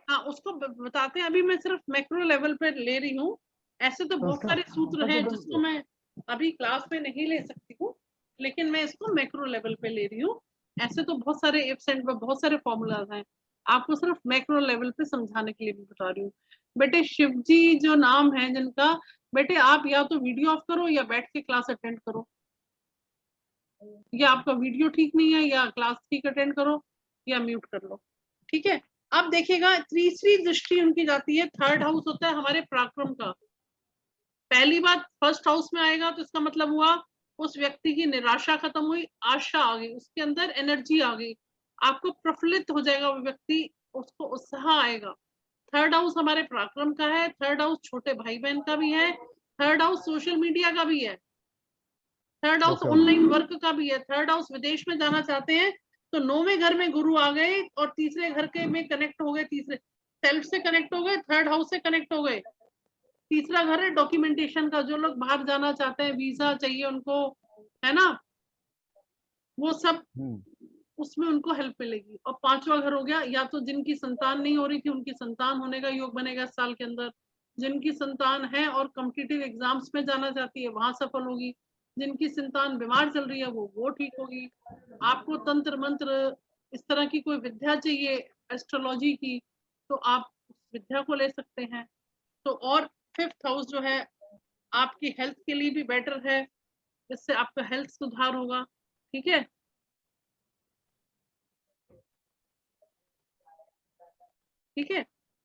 हाँ उसको बताते हैं, अभी मैं सिर्फ मैक्रो लेवल पे ले रही हूँ। ऐसे तो बहुत सारे सूत्र हैं जिसको मैं अभी क्लास में नहीं ले सकती हूँ, लेकिन मैं इसको मैक्रो लेवल पे ले रही हूँ। ऐसे तो बहुत सारे इफ्स एंड बहुत सारे फॉर्मूलाज हैं, आपको सिर्फ मैक्रो लेवल पे समझाने के लिए भी बता रही हूँ। बेटे शिव जी जो नाम है जिनका, बेटे आप या तो वीडियो ऑफ करो या बैठ के क्लास अटेंड करो, या आपका वीडियो ठीक नहीं है, या क्लास ठीक अटेंड करो, या म्यूट कर लो। ठीक है, अब देखिएगा तीसरी दृष्टि उनकी जाती है, थर्ड हाउस होता है हमारे पराक्रम का। पहली बात फर्स्ट हाउस में आएगा तो इसका मतलब हुआ उस व्यक्ति की निराशा खत्म हुई, आशा आ गई, उसके अंदर एनर्जी आ गई, आपको प्रफुल्लित हो जाएगा वो व्यक्ति, उसको उत्साह आएगा। थर्ड हाउस हमारे पराक्रम का है, थर्ड हाउस छोटे भाई बहन का भी है, थर्ड हाउस सोशल मीडिया का भी है, थर्ड हाउस ऑनलाइन वर्क का भी है, थर्ड हाउस विदेश में जाना चाहते हैं तो 9वें घर में गुरु आ गए और तीसरे घर के में कनेक्ट हो गए, तीसरे सेल्फ से कनेक्ट हो गए, थर्ड हाउस से कनेक्ट हो गए। तीसरा घर है डॉक्यूमेंटेशन का, जो लोग बाहर जाना चाहते हैं, वीजा चाहिए उनको, है ना, वो सब उसमें उनको हेल्प मिलेगी। और 5वां घर हो गया, या तो जिनकी संतान नहीं हो रही थी उनकी संतान होने का योग बनेगा इस साल के अंदर, जिनकी संतान है और कॉम्पिटिटिव एग्जाम्स में जाना चाहती है वहां सफल होगी, जिनकी संतान बीमार चल रही है वो ठीक होगी। आपको तंत्र मंत्र इस तरह की कोई विद्या चाहिए एस्ट्रोलॉजी की, तो आप उस विद्या को ले सकते हैं। तो और फिफ्थ हाउस जो है आपकी हेल्थ के लिए भी बेटर है, इससे आपका हेल्थ सुधार होगा। ठीक है, ठीक है,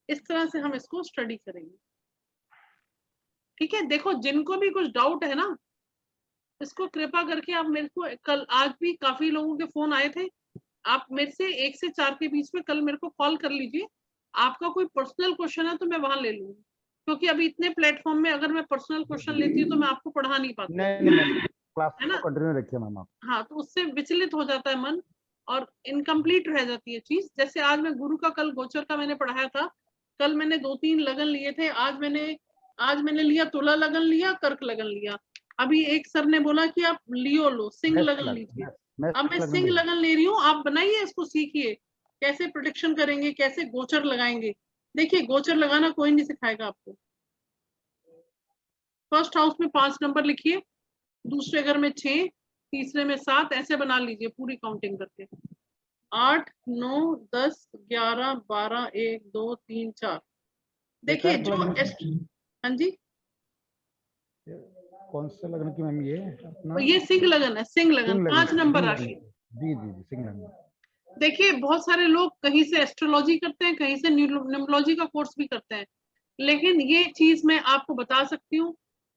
इस तरह से हम इसको स्टडी करेंगे। ठीक है, देखो जिनको भी कुछ डाउट है ना, इसको कृपा करके आप मेरे को कल, आज भी काफी लोगों के फोन आए थे, आप मेरे से 1 से 4 के बीच में कल मेरे को कॉल कर लीजिए। आपका कोई पर्सनल क्वेश्चन है तो मैं वहां ले लूंगी, क्योंकि अभी इतने प्लेटफॉर्म में अगर मैं पर्सनल क्वेश्चन लेती हूँ तो मैं आपको पढ़ा नहीं पाती, नहीं मैम, क्लास है ना। को कंटिन्यू रखिए मैम आप। हाँ, तो उससे विचलित हो जाता है मन और इनकम्प्लीट रह जाती है चीज। जैसे आज मैं गुरु का, कल गोचर का मैंने पढ़ाया था, कल मैंने 2-3 लगन लिए थे, आज मैंने लिया तुला लगन लिया, कर्क लगन लिया। अभी एक सर ने बोला कि आप लियो लो, सिंह लगन लीजिए। अब मैं सिंह लगन ले रही हूँ, आप बनाइए, इसको सीखिए कैसे प्रोटेक्शन करेंगे, कैसे गोचर लगाएंगे। देखिए, गोचर लगाना कोई नहीं सिखाएगा आपको। फर्स्ट हाउस में 5 नंबर लिखिए, दूसरे घर में 6, तीसरे में 7, ऐसे बना लीजिए पूरी काउंटिंग करके। 8, 9, 10, 11, 12, 1, 2, 3, 4। देखिए जो हाँ जी, कौन से लगन की मैम ये अपना? तो ये सिंह लगन है, सिंह लगन 5 नंबर राशि। जी जी जी, सिंह लगन। देखिए बहुत सारे लोग कहीं से एस्ट्रोलॉजी करते हैं, कहीं से न्यूमरोलॉजी का कोर्स भी करते हैं, लेकिन ये चीज मैं आपको बता सकती हूँ,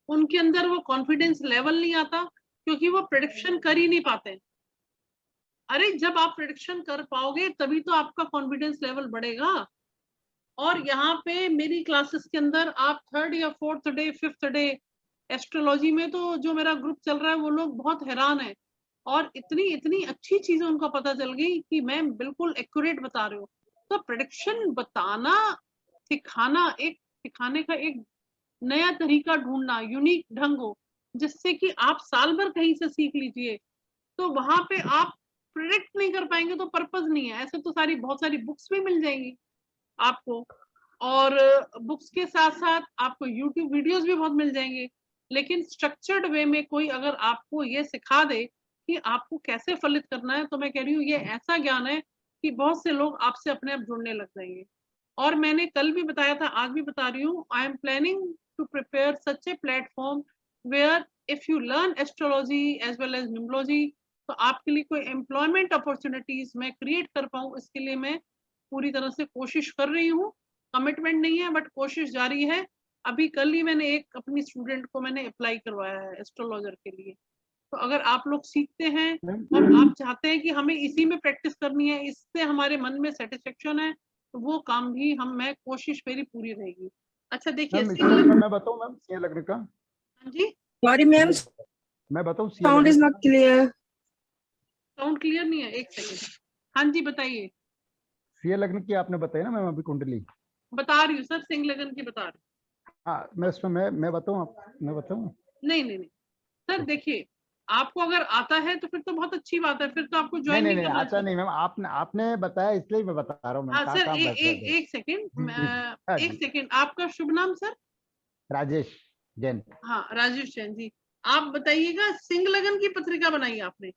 उनके अंदर वो कॉन्फिडेंस लेवल नहीं आता, क्योंकि वो प्रेडिक्शन कर ही नहीं पाते। अरे जब आप प्रेडिक्शन कर पाओगे तभी तो आपका कॉन्फिडेंस लेवल बढ़ेगा। और यहाँ पे मेरी क्लासेस के अंदर आप 3rd या 4th day 5th day astrology में, तो जो मेरा ग्रुप चल रहा है वो लोग बहुत हैरान है, और इतनी इतनी अच्छी चीजें उनको पता चल गई कि मैम बिल्कुल एक्यूरेट बता रहे हो। तो प्रेडिक्शन बताना सिखाना, एक सिखाने का एक नया तरीका ढूंढना, यूनिक ढंग हो, जिससे कि आप साल भर कहीं से सीख लीजिए, तो वहां पे आप प्रिडिक्ट नहीं कर पाएंगे तो पर्पज नहीं है। ऐसे तो बहुत सारी बुक्स भी मिल जाएंगी आपको, और बुक्स के साथ साथ आपको यूट्यूब वीडियोस भी बहुत मिल जाएंगे, लेकिन स्ट्रक्चर्ड वे में कोई अगर आपको ये सिखा दे कि आपको कैसे फलित करना है, तो मैं कह रही हूँ ये ऐसा ज्ञान है कि बहुत से लोग आपसे अपने आप जुड़ने लग जाएंगे। और मैंने कल भी बताया था, आज भी बता रही हूँ, I am planning to prepare such a platform where if you learn astrology as well as numerology, तो आपके लिए कोई एम्प्लॉयमेंट अपॉर्चुनिटीज मैं क्रिएट कर पाऊँ, इसके लिए मैं पूरी तरह से कोशिश कर रही हूँ। कमिटमेंट नहीं है बट कोशिश जारी है। अभी कल ही मैंने एक अपनी स्टूडेंट को मैंने अप्लाई करवाया है एस्ट्रोलॉजर के लिए। तो अगर आप लोग सीखते हैं और आप चाहते हैं कि हमें इसी में प्रैक्टिस करनी है, इससे हमारे मन में सेटिस्फेक्शन है, तो वो काम भी मैं कोशिश मेरी पूरी रहेगी। अच्छा देखिए, मैं बताऊं मैम सिंह लग्न का? हाँ जी, सॉरी मैम, मैं बताऊं sound is not clear. Sound clear नहीं है, एक सेकंड। हाँ जी बताइए। सिंह लग्न की आपने बताई ना मैम अभी कुंडली? बता रही हूँ सर, सिंह लगन की बता रही हूँ। हाँ, मैं इसमें मैं बताऊं मैं बताऊं? नहीं सर, देखिए आपको अगर आता है तो फिर तो बहुत अच्छी बात है, फिर तो आपको ज्वाइन नहीं नहीं करना आता चाहिए। नहीं मैम, आपने बताया इसलिए मैं बता रहा हूँ मैम। हाँ कहाँ सर, कहाँ बैठे थे? एक सेकंड, हाँ एक जी, सेकंड, आपका शुभ नाम सर? राजेश जैन। हाँ राजेश जैन जी। आप बताइएगा, सिंह लगन की पत्रिका बनाई आपने?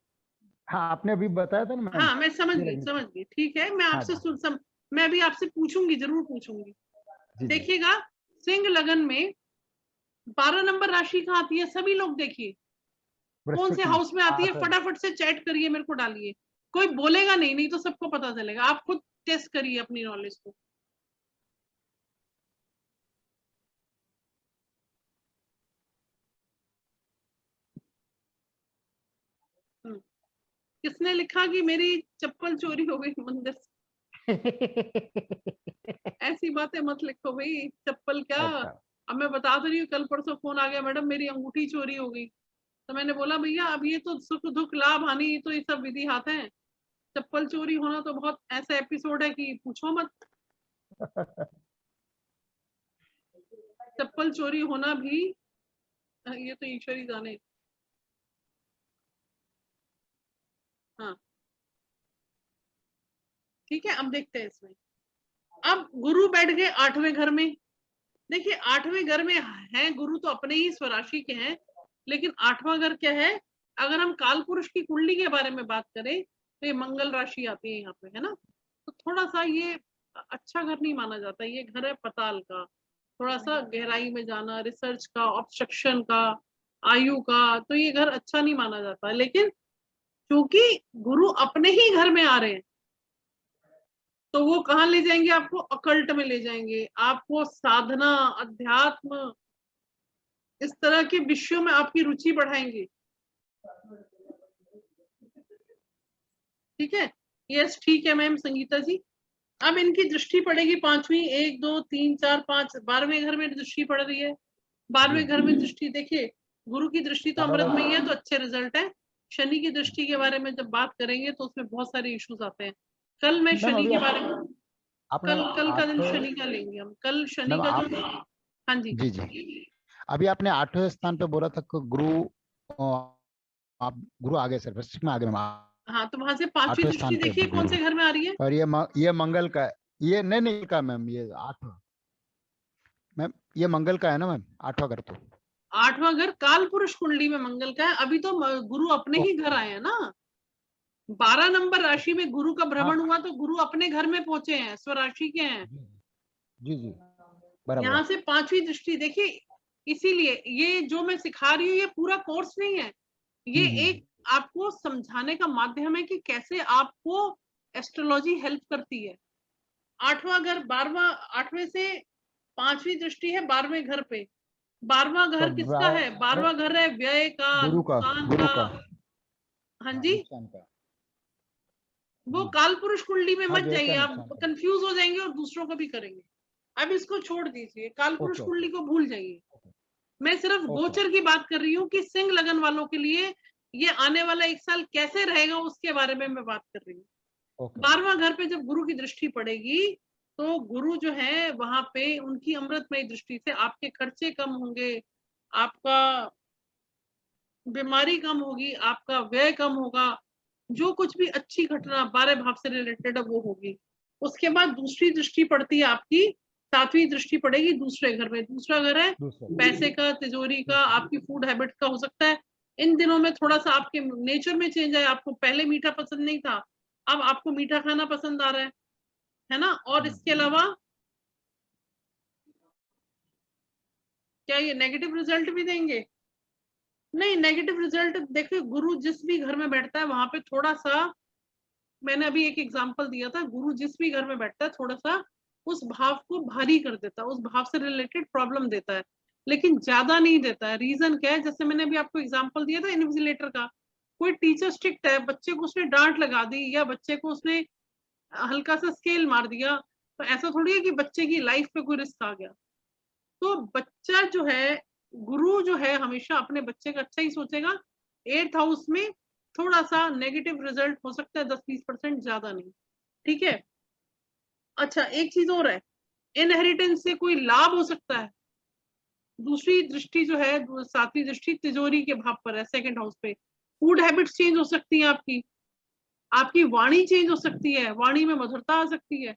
हाँ, आपने अभी बताया था ना मैम। हाँ मैं समझ गई, ठीक है, मैं हाँ आपसे जी, मैं अभी आपसे पूछूंगी, जरूर पूछूंगी। जी जी। देखिएगा, सिंह लगन में 12 नंबर राशि कहाँ आती है, सभी लोग देखिए कौन से वृश्चिक में। हाउस में आती हाँ है, सर। फटाफट से चैट करिए, मेरे को डालिए। कोई बोलेगा नहीं, नहीं तो सबको पता चलेगा, आप खुद टेस्ट करिए अपनी नॉलेज को। किसने लिखा कि मेरी चप्पल चोरी हो गई मंदिर से? ऐसी बातें मत लिखो भाई, चप्पल क्या। अच्छा, अब मैं बता तो रही हूँ, कल परसों फोन आ गया, मैडम मेरी अंगूठी चोरी हो गई। तो मैंने बोला भैया अब ये तो सुख दुख लाभ हानि, तो ये सब विधि हाथ है, चप्पल चोरी होना तो बहुत ऐसा एपिसोड है कि पूछो मत। चप्पल चोरी होना भी, ये तो ईश्वर ही जाने। हाँ ठीक है, अब देखते हैं इसमें। अब गुरु बैठ गए 8वें घर में। देखिए 8वें घर में है गुरु, तो अपने ही स्वराशि के हैं, लेकिन 8वां घर क्या है, अगर हम काल पुरुष की कुंडली के बारे में बात करें तो ये मंगल राशि आती है यहाँ पे, है ना। तो थोड़ा सा ये अच्छा घर नहीं माना जाता, ये घर है पताल का, थोड़ा सा गहराई में जाना, रिसर्च का, ऑब्स्ट्रक्शन का, आयु का, तो ये घर अच्छा नहीं माना जाता। लेकिन क्योंकि गुरु अपने ही घर में आ रहे हैं, तो वो कहाँ ले जाएंगे आपको, अकल्ट में ले जाएंगे आपको, साधना, अध्यात्म, इस तरह के विषयों में आपकी रुचि बढ़ाएंगे। ठीक है, यस ठीक है मैम संगीता जी। अब इनकी दृष्टि पड़ेगी पांचवी, 1 2 3 4 5, 12वें घर में दृष्टि पड़ रही है। 12वें घर में दृष्टि, देखिए गुरु की दृष्टि तो अमृत में ही है तो अच्छे रिजल्ट है। शनि की दृष्टि के बारे में जब बात करेंगे तो उसमें बहुत सारे इश्यूज आते हैं। कल मैं शनि के बारे में, आपने कल का दिन शनि का लेंगे हम, कल शनि मैम का आप, जो, हाँ जी जी अभी आपने 8वें स्थान पे बोला था कि गुरु, आप गुरु आगे सर वृश्चिक में आगे मैम, हाँ, तो वहां से पांचवी 8वें दृष्टि स्थान पे देखिए कौन से गुरु, घर में आ रही है। और ये मंगल का है, ये नहीं का मैम, ये 8वां मैम, ये मंगल का है ना मैम, 8वां घर तो। 8वां घर काल पुरुष कुंडली में मंगल का है। अभी तो गुरु अपने ही घर आए हैं ना। 12 नंबर राशि में गुरु का भ्रमण हाँ हुआ तो गुरु अपने घर में पहुंचे हैं, स्वराशि के हैं। जी जी बराबर। यहाँ से पांचवी दृष्टि देखिए, इसीलिए ये जो मैं सिखा रही हूँ ये पूरा कोर्स नहीं है, ये एक आपको समझाने का माध्यम है कि कैसे आपको एस्ट्रोलॉजी हेल्प करती है। 8वां घर 12वां, 8वें से 5वीं दृष्टि है 12वें घर पे। 12वां तो घर किसका है? 12वां घर है व्यय का, गुरु का, नुकसान गुरु का। का, हाँ हाँ जी, नुकसान का, वो जी काल पुरुष कुंडली में हाँ मत व्यय जाइए, का आप नुकसान का, कंफ्यूज हो जाएंगे और दूसरों को भी करेंगे। अब इसको छोड़ दीजिए, काल पुरुष ओके कुंडली ओके को भूल जाइए। मैं सिर्फ ओके गोचर की बात कर रही हूँ कि सिंह लगन वालों के लिए ये आने वाला 1 साल कैसे रहेगा उसके बारे में मैं बात कर रही हूँ। ओके 12वां घर पे जब गुरु की दृष्टि पड़ेगी तो गुरु जो है वहां पे उनकी अमृतमय दृष्टि से आपके खर्चे कम होंगे, आपका बीमारी कम होगी, आपका व्यय कम होगा, जो कुछ भी अच्छी घटना 12 भाव से रिलेटेड है वो होगी। उसके बाद दूसरी दृष्टि पड़ती है आपकी, 7वीं दृष्टि पड़ेगी दूसरे घर में। दूसरा घर है दूसरा, पैसे का, तिजोरी का, आपकी फूड हैबिट का। हो सकता है इन दिनों में थोड़ा सा आपके नेचर में चेंज आए, आपको पहले मीठा पसंद नहीं था, अब आपको मीठा खाना पसंद आ रहा है ना। और इसके अलावा क्या ये नेगेटिव रिजल्ट भी देंगे? नहीं, नेगेटिव रिजल्ट देखिए, गुरु जिस भी घर में बैठता है वहां पे थोड़ा सा, मैंने अभी एक एग्जांपल दिया था, गुरु जिस भी घर में बैठता है थोड़ा सा उस भाव को भारी कर देता है, उस भाव से रिलेटेड प्रॉब्लम देता है, लेकिन ज्यादा नहीं देता है। रीजन क्या है? जैसे मैंने अभी आपको एग्जांपल दिया था इन्विजिलेटर का। कोई टीचर स्ट्रिक्ट है, बच्चे को उसने डांट लगा दी या बच्चे को उसने हल्का सा स्केल मार दिया, तो ऐसा थोड़ी है कि बच्चे की लाइफ पे कोई रिस्क आ गया। तो बच्चा जो है, गुरु जो है हमेशा अपने बच्चे का अच्छा ही सोचेगा। 8th हाउस में थोड़ा सा नेगेटिव रिजल्ट हो सकता है, 10-20%, ज्यादा नहीं। ठीक है। अच्छा, एक चीज और है, इनहेरिटेंस से कोई लाभ हो सकता है। दूसरी दृष्टि जो है, 7वीं दृष्टि तिजोरी के भाव पर है, 2nd हाउस पे। फूड हैबिट्स चेंज हो सकती है आपकी, आपकी वाणी चेंज हो सकती है, वाणी में मधुरता आ सकती है।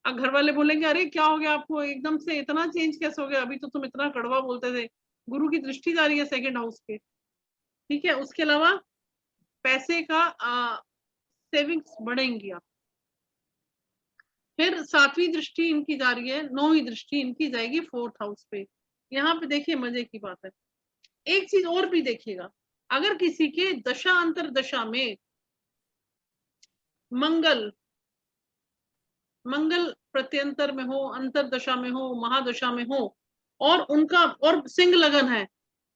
अब घर वाले बोलेंगे अरे क्या हो गया आपको, एकदम से इतना चेंज कैसे हो गया, अभी तो तुम इतना कड़वा बोलते थे। गुरु की दृष्टि जा रही है 2nd हाउस पे। ठीक है। उसके अलावा पैसे का सेविंग्स बढ़ेंगी आप। फिर 7वीं दृष्टि इनकी जा रही है, 9वीं दृष्टि इनकी जाएगी 4th हाउस पे। यहाँ पे देखिए मजे की बात है, एक चीज और भी देखिएगा, अगर किसी के दशा अंतर दशा में मंगल मंगल प्रत्यंतर में हो, अंतर दशा में हो, महादशा में हो, और उनका और सिंह लगन है,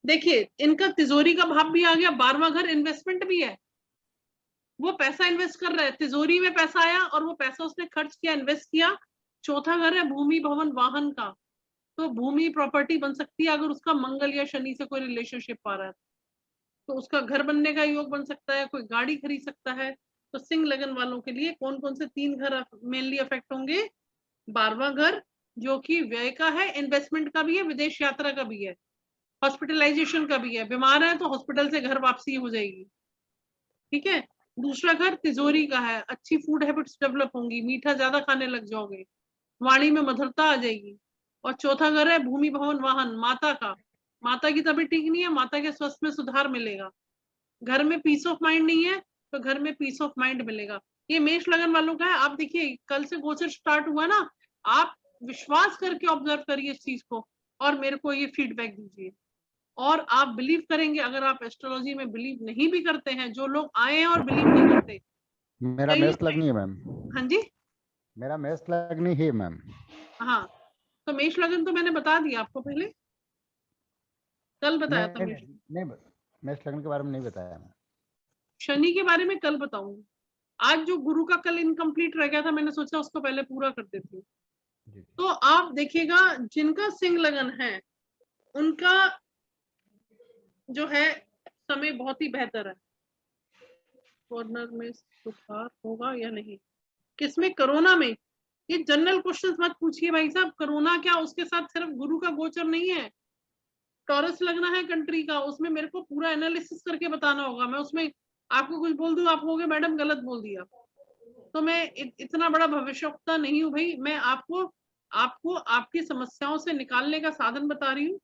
देखिए इनका तिजोरी का भाव भी आ गया, 12वां घर इन्वेस्टमेंट भी है, वो पैसा इन्वेस्ट कर रहा है, तिजोरी में पैसा आया और वो पैसा उसने खर्च किया, इन्वेस्ट किया। चौथा घर है भूमि भवन वाहन का, तो भूमि प्रॉपर्टी बन सकती है अगर उसका मंगल या शनि से कोई रिलेशनशिप आ रहा है, तो उसका घर बनने का योग बन सकता है, कोई गाड़ी खरीद सकता है। तो सिंह लगन वालों के लिए कौन कौन से 3 घर मेनली अफेक्ट होंगे? 12वां घर जो कि व्यय का है, इन्वेस्टमेंट का भी है, विदेश यात्रा का भी है, हॉस्पिटलाइजेशन का भी है, बीमार है तो हॉस्पिटल से घर वापसी हो जाएगी। ठीक है। दूसरा घर तिजोरी का है, अच्छी फूड हैबिट्स डेवलप होंगी, मीठा ज्यादा खाने लग जाओगे, वाणी में मधुरता आ जाएगी। और चौथा घर है भूमि भवन वाहन, माता का, माता की तबीयत ठीक नहीं है, माता के स्वास्थ्य में सुधार मिलेगा। घर में पीस ऑफ माइंड नहीं है तो घर में पीस ऑफ माइंड मिलेगा। ये मेष लगन वालों का है। आप देखिए कल से गोचर स्टार्ट हुआ ना, आप विश्वास करके ऑब्जर्व करिए इस चीज को और मेरे को ये फीडबैक दीजिए, और आप बिलीव करेंगे। अगर आप एस्ट्रोलॉजी में बिलीव नहीं भी करते हैं, जो लोग आए हैं और बिलीव नहीं करते, मेरा कई, मेष लगनी है मैम, हाँ जी, मेरा मेष लगनी है मैम। हाँ, तो मेष लगन तो मैंने बता दिया आपको पहले, कल बताया था नहीं मेष। नहीं, मेष लगन के बारे में नहीं बताया मैम। शनि के बारे में कल बताऊंगी। आज जो गुरु का कल इनकम्प्लीट रह गया था, मैंने सोचा उसको पहले पूरा कर देती हूँ। तो आप देखिएगा जिनका सिंह लगन है उनका जो है समय बहुत ही बेहतर है। कॉर्नर में सुधार होगा या नहीं, किसमें? कोरोना में। ये जनरल क्वेश्चंस मत पूछिए भाई साहब। कोरोना क्या, उसके साथ सिर्फ गुरु का गोचर नहीं है, टॉरस लगना है कंट्री का, उसमें मेरे को पूरा एनालिसिस करके बताना होगा। मैं उसमें आपको कुछ बोल दूं, आप कहोगे मैडम गलत बोल दिया। तो मैं इतना बड़ा भविष्यवक्ता नहीं हूं भाई। मैं आपको आपकी समस्याओं से निकालने का साधन बता रही हूँ,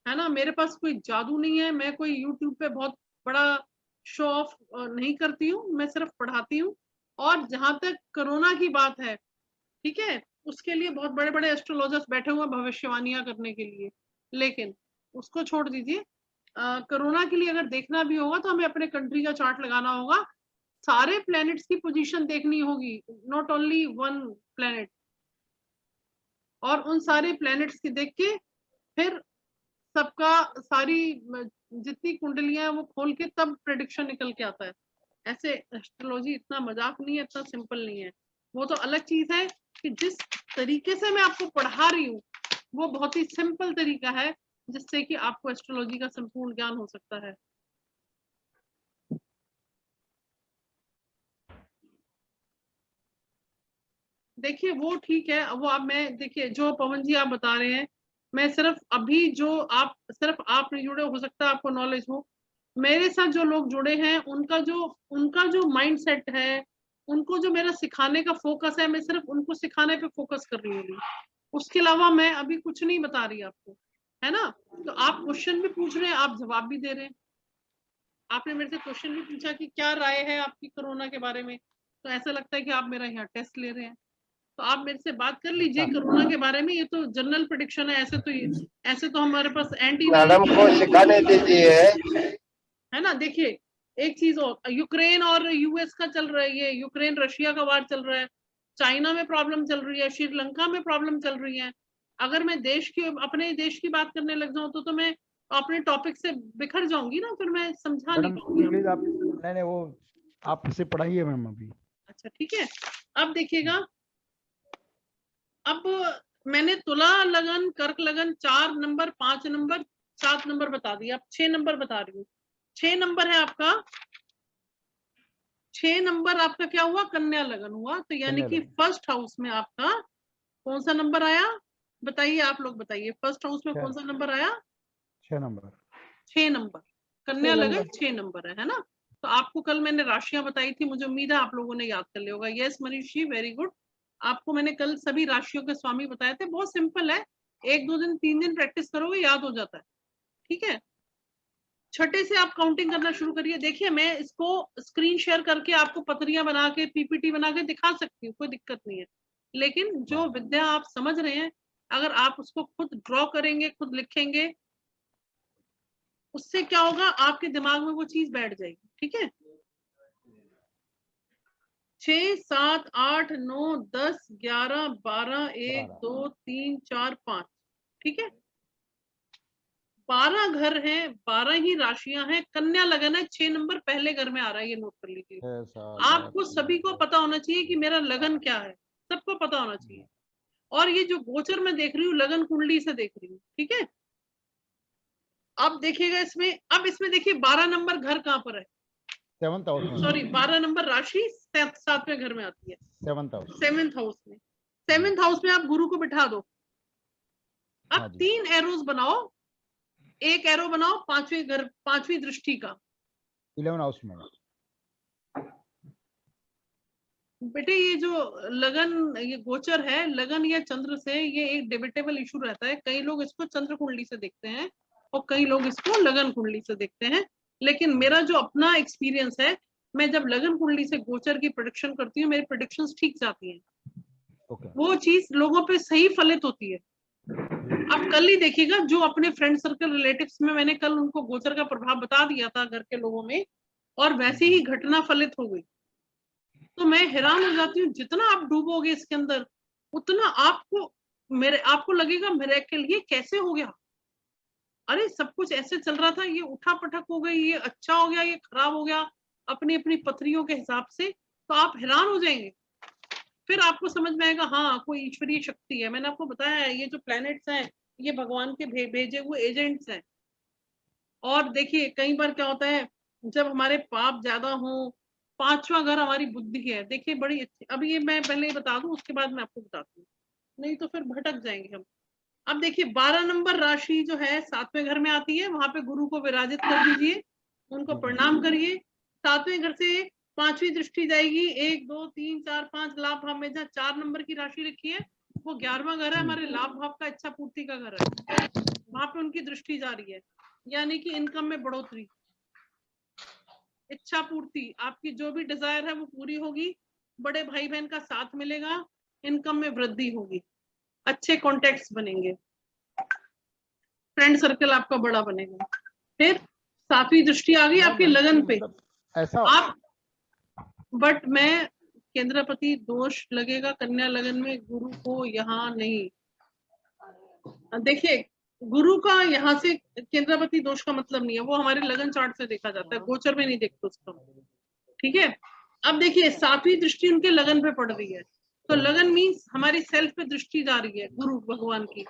है ना। मेरे पास कोई जादू नहीं है, मैं कोई यूट्यूब पे बहुत बड़ा शो ऑफ नहीं करती हूँ, मैं सिर्फ पढ़ाती हूँ। और जहां तक कोरोना की बात है, ठीक है, उसके लिए बहुत बड़े बड़े एस्ट्रोलॉजर्स बैठे हुए भविष्यवाणियां करने के लिए, लेकिन उसको छोड़ दीजिए। कोरोना के लिए अगर देखना भी होगा तो हमें अपने कंट्री का चार्ट लगाना होगा, सारे प्लैनेट्स की पोजीशन देखनी होगी, नॉट ओनली वन प्लैनेट। और उन सारे प्लैनेट्स की देख के फिर सबका सारी जितनी कुंडलियां हैं वो खोल के तब प्रेडिक्शन निकल के आता है। ऐसे एस्ट्रोलॉजी इतना मजाक नहीं है, इतना सिंपल नहीं है। वो तो अलग चीज है कि जिस तरीके से मैं आपको पढ़ा रही हूँ वो बहुत ही सिंपल तरीका है जिससे कि आपको एस्ट्रोलॉजी का संपूर्ण ज्ञान हो सकता है। देखिए वो ठीक है, वो आप, मैं देखिए जो पवन जी आप बता रहे हैं, मैं सिर्फ अभी जो आप सिर्फ आप नहीं जुड़े, हो सकता है आपको नॉलेज हो। मेरे साथ जो लोग जुड़े हैं उनका जो माइंड सेट है, उनको जो मेरा सिखाने का फोकस है, मैं सिर्फ उनको सिखाने पे फोकस कर रही हूँ। उसके अलावा मैं अभी कुछ नहीं बता रही आपको, है ना। तो आप क्वेश्चन भी पूछ रहे हैं, आप जवाब भी दे रहे हैं। आपने मेरे से क्वेश्चन भी पूछा कि क्या राय है आपकी कोरोना के बारे में, तो ऐसा लगता है कि आप मेरा यहाँ टेस्ट ले रहे हैं। तो आप मेरे से बात कर लीजिए कोरोना के बारे में। ये तो जनरल प्रेडिक्शन है, ऐसे तो हमारे पास एंटी मैडम को सिखाने दीजिए, है ना। देखिए एक चीज और, यूक्रेन और यूएस का चल रहा है, ये यूक्रेन रशिया का वार चल रहा है, चाइना में प्रॉब्लम चल रही है, श्रीलंका में प्रॉब्लम चल रही है। अगर मैं अपने देश की बात करने लग जाऊं तो मैं अपने टॉपिक से बिखर जाऊंगी ना, फिर मैं समझा नहीं पाऊंगी। प्लीज आप नहीं वो आप इसे पढ़ाइए मैम अभी। अच्छा ठीक है। अब देखिएगा, अब मैंने तुला लगन, कर्क लगन, 4 नंबर, 5 नंबर, 7 नंबर बता दिया, अब 6 नंबर बता रही हूँ। 6 नंबर है आपका, 6 नंबर आपका क्या हुआ? कन्या लगन हुआ। तो यानी कि फर्स्ट हाउस में आपका कौन सा नंबर आया? बताइए, आप लोग बताइए, फर्स्ट हाउस में कौन सा नंबर आया? 6 नंबर। 6 नंबर, कन्या लगन 6 नंबर है ना। तो आपको कल मैंने राशियां बताई थी, मुझे उम्मीद है आप लोगों ने याद कर लिया होगा। यस मनीषी, वेरी गुड। आपको मैंने कल सभी राशियों के स्वामी बताए थे, बहुत सिंपल है, 1-2 दिन 3 दिन प्रैक्टिस करोगे याद हो जाता है, ठीक है। छठे से आप काउंटिंग करना शुरू करिए। देखिए मैं इसको स्क्रीन शेयर करके आपको पत्रियां बना के पीपीटी बना के दिखा सकती हूँ, कोई दिक्कत नहीं है। लेकिन जो विद्या आप समझ रहे हैं, अगर आप उसको खुद ड्रॉ करेंगे, खुद लिखेंगे, उससे क्या होगा, आपके दिमाग में वो चीज बैठ जाएगी, ठीक है। 6, 7, 8, 9, 10, 11, 12, 1, 2, 3, 4, 5, ठीक है। 12 घर हैं, 12 ही राशियां हैं, कन्या लगन है, 6 नंबर पहले घर में आ रहा है, ये नोट कर लीजिए। आपको सभी को पता होना चाहिए कि मेरा लगन क्या है, सबको पता होना चाहिए। और ये जो गोचर मैं देख रही हूँ, लगन कुंडली से देख रही हूँ, ठीक है। अब देखिएगा इसमें, अब इसमें देखिए 12 नंबर घर कहाँ पर है? 7th हाउस में। सॉरी, 12 नंबर राशि 7वें घर में आती है, 7th हाउस। 7th हाउस में। 7th हाउस में आप गुरु को बिठा दो। अब 3 एरोज बनाओ, एक एरो बनाओ 5वें घर, 5वीं दृष्टि का 11 हाउस में। बेटे ये जो लगन, ये गोचर है, लगन या चंद्र से, ये एक डिबेटेबल इशू रहता है। कई लोग इसको चंद्र कुंडली से देखते हैं और कई लोग इसको लगन कुंडली से देखते हैं। लेकिन मेरा जो अपना एक्सपीरियंस है, मैं जब लगन कुंडली से गोचर की प्रेडिक्शन करती हूँ, मेरी प्रेडिक्शंस ठीक जाती हैं। वो चीज लोगों पे सही फलित होती है। अब कल ही देखिएगा, जो अपने फ्रेंड सर्कल रिलेटिव्स में मैंने कल उनको गोचर का प्रभाव बता दिया था घर के लोगों में, और वैसे ही घटना फलित हो गई। तो मैं हैरान हो जाती हूँ, जितना आप डूबोगे इसके अंदर उतना आपको लगेगा मिरेकल, ये कैसे हो गया? अरे सब कुछ ऐसे चल रहा था, ये उठा पटक हो गई, ये अच्छा हो गया, ये खराब हो गया, अपनी अपनी पथरियों के हिसाब से। तो आप हैरान हो जाएंगे। फिर आपको समझ में आएगा हाँ कोई ईश्वरीय शक्ति है। मैंने आपको बताया है ये जो प्लैनेट्स हैं ये भगवान के भेजे हुए एजेंट्स हैं। और देखिए कई बार क्या होता है जब हमारे पाप ज्यादा हो, 5वां घर हमारी बुद्धि है। देखिए बड़ी अच्छी, अब ये मैं पहले ही बता दूं उसके बाद मैं आपको बताती हूँ, नहीं तो फिर भटक जाएंगे हम। अब देखिए 12 नंबर राशि जो है 7वें घर में आती है, वहां पे गुरु को विराजित कर दीजिए, उनको प्रणाम करिए। 7वें घर से 5वीं दृष्टि जाएगी, 1 2 3 4 5 लाभ भाव में, जहाँ 4 नंबर की राशि रखी है वो 11वां घर है, हमारे लाभ भाव का, इच्छा पूर्ति का घर है, वहां पे उनकी दृष्टि जा रही है। यानी कि इनकम में बढ़ोतरी, इच्छा पूर्ति, आपकी जो भी डिजायर है वो पूरी होगी, बड़े भाई बहन का साथ मिलेगा, इनकम में वृद्धि होगी, अच्छे कॉन्टेक्ट्स बनेंगे, फ्रेंड सर्कल आपका बड़ा बनेगा। फिर 7वीं दृष्टि आ गई आपके लगन पे। ऐसा आप बट मैं केंद्रपति दोष लगेगा कन्या लगन में गुरु को, यहाँ नहीं। देखिए गुरु का यहाँ से केंद्रपति दोष का मतलब नहीं है, वो हमारे लगन चार्ट से देखा जाता है, गोचर में नहीं देखते उसको, ठीक है। अब देखिए 7वीं दृष्टि उनके लगन पे पड़ रही है, तो लगन मीन्स हमारी सेल्फ पे दृष्टि जा रही है गुरु भगवान की,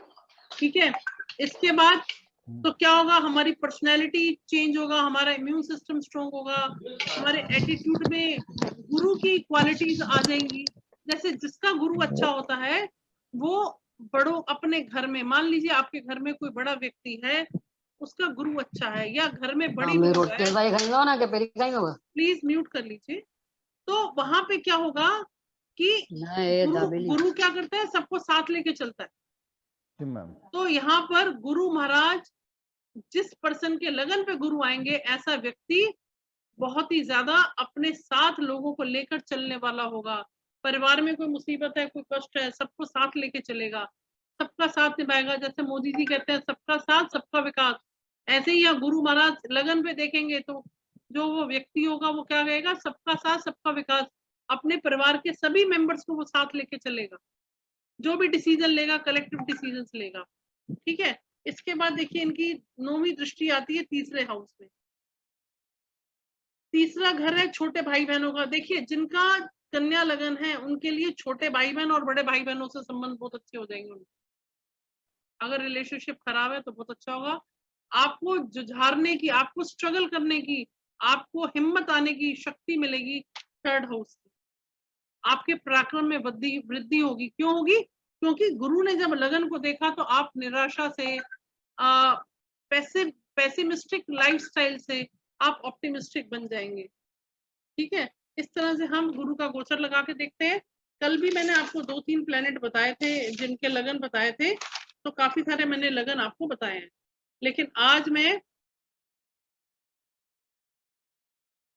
ठीक है। इसके बाद तो क्या होगा, हमारी पर्सनैलिटी चेंज होगा, हमारा इम्यून सिस्टम स्ट्रॉन्ग होगा, हमारे एटीट्यूड में गुरु की क्वालिटीज आ जाएंगी। जैसे जिसका गुरु अच्छा होता है वो बड़ों अपने घर में, मान लीजिए आपके घर में कोई बड़ा व्यक्ति है उसका गुरु अच्छा है, या घर में बड़ी बहू है, प्लीज म्यूट कर लीजिए। तो वहां पे क्या होगा कि गुरु क्या करता है, सबको साथ लेके चलता है। तो यहाँ पर गुरु महाराज, जिस पर्सन के लगन पे गुरु आएंगे ऐसा व्यक्ति बहुत ही ज्यादा अपने साथ लोगों को लेकर चलने वाला होगा। परिवार में कोई मुसीबत है, कोई कष्ट है, सबको साथ लेके चलेगा, सबका साथ निभाएगा। जैसे मोदी जी कहते हैं सबका साथ सबका विकास, ऐसे ही यहाँ गुरु महाराज लगन पे देखेंगे तो जो वो व्यक्ति होगा वो क्या कहेगा, सबका साथ सबका विकास, अपने परिवार के सभी मेंबर्स को वो साथ लेके चलेगा, जो भी डिसीजन लेगा कलेक्टिव डिसीजन लेगा, ठीक है। इसके बाद देखिए इनकी 9वीं दृष्टि आती है तीसरे हाउस में। तीसरा घर है छोटे भाई बहनों का। देखिए जिनका कन्या लगन है उनके लिए छोटे भाई बहन और बड़े भाई बहनों से संबंध बहुत अच्छे हो जाएंगे उनके। अगर रिलेशनशिप खराब है तो बहुत अच्छा होगा, आपको जुझारने की, आपको स्ट्रगल करने की, आपको हिम्मत आने की शक्ति मिलेगी 3rd हाउस से। आपके पराक्रम में वृद्धि होगी। क्यों होगी? क्योंकि गुरु ने जब लगन को देखा तो आप निराशा से, पेसिमिस्टिक लाइफस्टाइल से आप ऑप्टिमिस्टिक बन जाएंगे, ठीक है। इस तरह से हम गुरु का गोचर लगा के देखते हैं। कल भी मैंने आपको 2-3 प्लेनेट बताए थे जिनके लगन बताए थे, तो काफी सारे मैंने लगन आपको बताए हैं। लेकिन आज मैं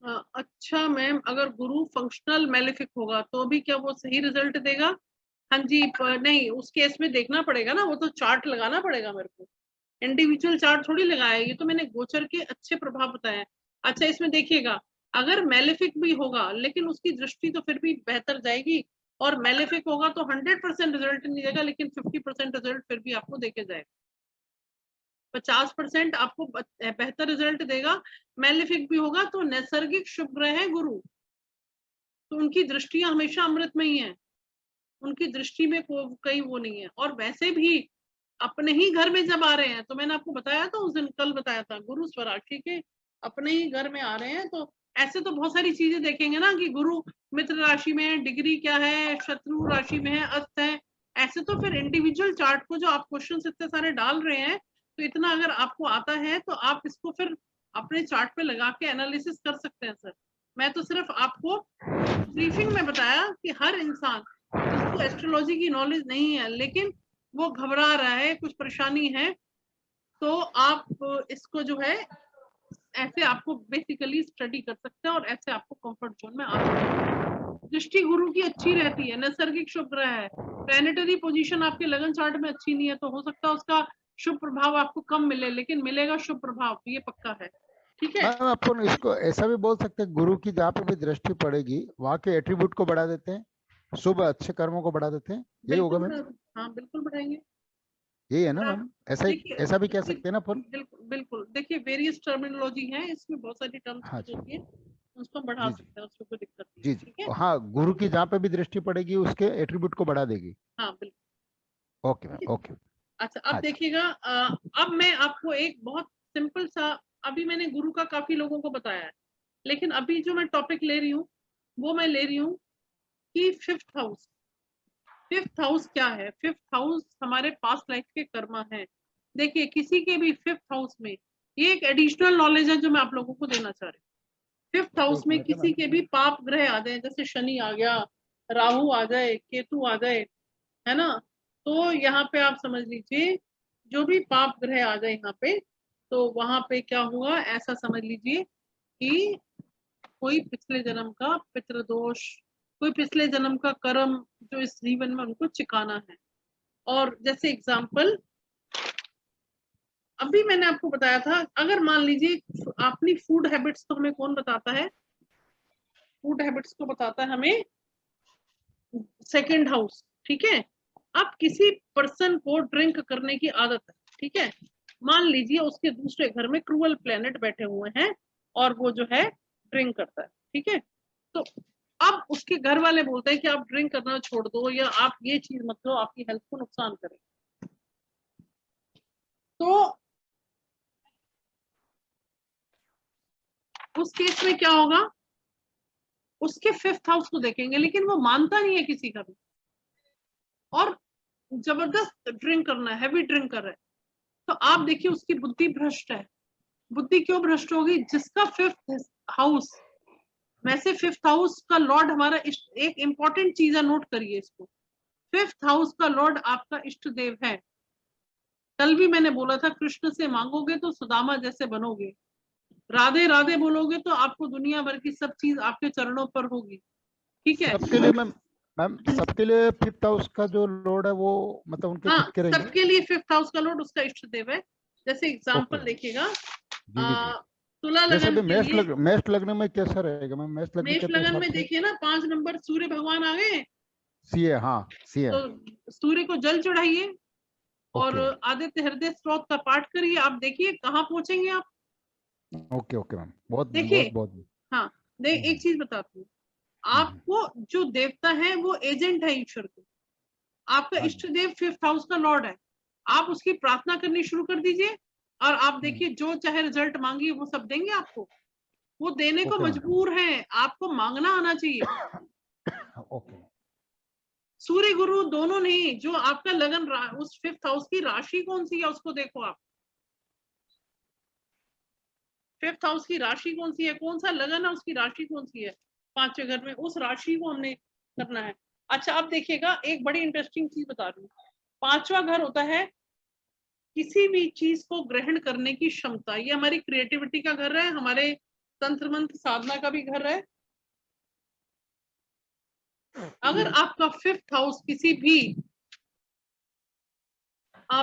अच्छा मैम, अगर गुरु फंक्शनल मेलेफिक होगा तो भी क्या वो सही रिजल्ट देगा? हाँ जी, नहीं उस केस में देखना पड़ेगा ना, वो तो चार्ट लगाना पड़ेगा मेरे को, इंडिविजुअल चार्ट थोड़ी लगाया, ये तो मैंने गोचर के अच्छे प्रभाव बताए। अच्छा इसमें देखिएगा अगर मेलेफिक भी होगा लेकिन उसकी दृष्टि तो फिर भी बेहतर जाएगी, और मेलेफिक होगा तो 100% रिजल्ट नहीं देगा, लेकिन 50% रिजल्ट फिर भी आपको देके जाएगा, 50% आपको बेहतर रिजल्ट देगा। मेलेफिक भी होगा तो नैसर्गिक शुभ ग्रह है गुरु, तो उनकी दृष्टियां हमेशा अमृत में ही है, उनकी दृष्टि में कहीं वो नहीं है। और वैसे भी अपने ही घर में जब आ रहे हैं, तो मैंने आपको बताया था उस दिन, कल बताया था, गुरु स्वराशि के अपने ही घर में आ रहे हैं, तो ऐसे तो बहुत सारी चीजें देखेंगे ना कि गुरु मित्र राशि में है, डिग्री क्या है, शत्रु राशि में है, अस्त है। ऐसे तो फिर इंडिविजुअल चार्ट को जो आप क्वेश्चन इतने सारे डाल रहे हैं, तो इतना अगर आपको आता है तो आप इसको फिर अपने चार्ट पे लगा के एनालिसिस कर सकते हैं सर। मैं तो सिर्फ आपको ब्रीफिंग में बताया कि हर इंसान जिसको एस्ट्रोलॉजी की नॉलेज नहीं है लेकिन वो घबरा रहा है, कुछ परेशानी है, तो आप इसको जो है ऐसे आपको बेसिकली स्टडी कर सकते हैं और ऐसे आपको कंफर्ट जोन में आ सकते हैं। दृष्टि गुरु की अच्छी रहती है, नैसर्गिक शुभ ग्रह है, प्लैनेटरी पोजीशन आपके लगन चार्ट में अच्छी नहीं है तो हो सकता है उसका शुभ प्रभाव आपको कम मिले, लेकिन मिलेगा शुभ प्रभाव, ये पक्का है, ठीक है। अपन इसको ऐसा भी बोल सकते हैं, गुरु की जहाँ पे भी दृष्टि पड़ेगी वहाँ के एट्रीब्यूट को बढ़ा देते हैं, शुभ अच्छे कर्मों को बढ़ा देते हैं, यही होगा मैम? हाँ बिल्कुल बढ़ाएंगे, यही है ना मैम? ऐसा भी कह सकते हैं ना अपन? बिल्कुल बिल्कुल। देखिए वेरियस टर्मिनोलॉजी है इसमें, बहुत सारी टर्म्स होती है, उसको बढ़ा जी, जी। सकते हैं, उसमें कोई दिक्कत नहीं जी है, जी, ठीक है। हाँ, गुरु की जहाँ पे भी दृष्टि पड़ेगी उसके एट्रीब्यूट को बढ़ा देगी। हाँ बिल्कुल। Okay ma'am, okay. अच्छा अब हाँ जी। देखिएगा, अब मैं आपको एक बहुत सिंपल सा, अभी मैंने गुरु का काफी लोगों को बताया है, लेकिन अभी जो मैं टॉपिक ले रही हूँ वो मैं ले रही हूँ कि फिफ्थ हाउस। फिफ्थ हाउस क्या है? फिफ्थ हाउस हमारे पास्ट लाइफ के कर्मा है। देखिए किसी के भी फिफ्थ हाउस में, ये एक एडिशनल नॉलेज है जो मैं आप लोगों को देना चाह रही हूँ। फिफ्थ हाउस एक में मिनट है किसी मैम। के भी पाप ग्रह आ जाए, जैसे शनि आ गया, राहु आ जाए, केतु आ जाए, है ना, तो यहाँ पे आप समझ लीजिए जो भी पाप ग्रह आ जाए यहाँ पे, तो वहां पे क्या हुआ, ऐसा समझ लीजिए कि कोई पिछले जन्म का पितृदोष, कोई पिछले जन्म का कर्म जो इस जीवन में उनको चुकाना है। और जैसे एग्जाम्पल अभी मैंने आपको बताया था, अगर मान लीजिए अपनी फूड हैबिट्स तो हमें कौन बताता है? फूड हैबिट्स को बताता है हमें सेकंड हाउस, ठीक है। अब किसी पर्सन को ड्रिंक करने की आदत है, ठीक है, मान लीजिए उसके दूसरे घर में क्रूअल प्लेनेट बैठे हुए हैं और वो जो है ड्रिंक करता है, ठीक है। तो अब उसके घर वाले बोलते हैं कि आप ड्रिंक करना छोड़ दो या आप ये चीज मत लो, आपकी हेल्थ को नुकसान करें। तो उस केस में क्या होगा, उसके फिफ्थ हाउस को देखेंगे, लेकिन वो मानता नहीं है किसी का भी, और जबरदस्त ड्रिंक करना है, हैवी ड्रिंक कर रहा है, तो आप देखिए उसकी बुद्धि भ्रष्ट है। बुद्धि क्यों भ्रष्ट होगी? जिसका फिफ्थ हाउस, वैसे फिफ्थ हाउस का लॉर्ड हमारा एक इंपॉर्टेंट चीज है, नोट करिए इसको, फिफ्थ हाउस का लॉर्ड आपका इष्ट देव है। कल भी मैंने बोला था कृष्ण से मांगोगे तो सुदामा जैसे बनोगे, राधे राधे बोलोगे तो आपको दुनिया भर की सब चीज आपके चरणों पर होगी, ठीक है। सबके लिए मैम, सबके लिए फिफ्थ हाउस का जो लॉर्ड है वो मतलब उनके हाँ खुद के रहेंगे। सबके लिए फिफ्थ हाउस का लॉर्ड उसका इष्ट देव है। जैसे ओके एग्जाम्पल मैम। देखिएगा, जी जी जी। तुला जैसे लगन अभी के लिए, मेष लगने में कैसा रहेगा मैम? मेष लग्न मेष के तो लगन हिसाब में से देखिए ना 5 नंबर सूर्य भगवान आ गए, सीए, हाँ सीए। तो सूर्य को जल चढ़ाइए और ओके आदित्य हृदय स्त्रोत का पाठ करिए, आप देखिए कहाँ पहुंचेंगे आप। ओके ओके मैम, बहुत देखिए, बहुत बहुत। हाँ देख एक चीज बताती हूँ, हम्म, आपको जो देवता है वो एजेंट है ईश्वर के, आपका हाँ इष्ट जी। देव फिफ्थ हाउस का लॉर्ड है। आप उसकी प्रार्थना करनी शुरू कर दीजिए और आप हम्म, देखिए जो चाहे रिजल्ट मांगिए वो सब देंगे आपको, वो देने को ओके मैम। मजबूर है, आपको मांगना आना चाहिए। ओके। सूर्य गुरु दोनों नहीं, जो आपका लगन उस फिफ्थ हाउस की राशि कौन सी है उसको देखो आप, फिफ्थ हाउस की राशि कौन सी है, कौन सा लगन है, उसकी राशि कौन सी है, पांचवें घर में, उस राशि को हमने करना है। अच्छा अब देखिएगा एक बड़ी इंटरेस्टिंग चीज बता रही हूँ, पांचवा घर होता है किसी भी चीज को ग्रहण करने की क्षमता, ये हमारी क्रिएटिविटी का घर है, हमारे तंत्र मंत्र साधना का भी घर है। अगर आपका फिफ्थ हाउस किसी भी,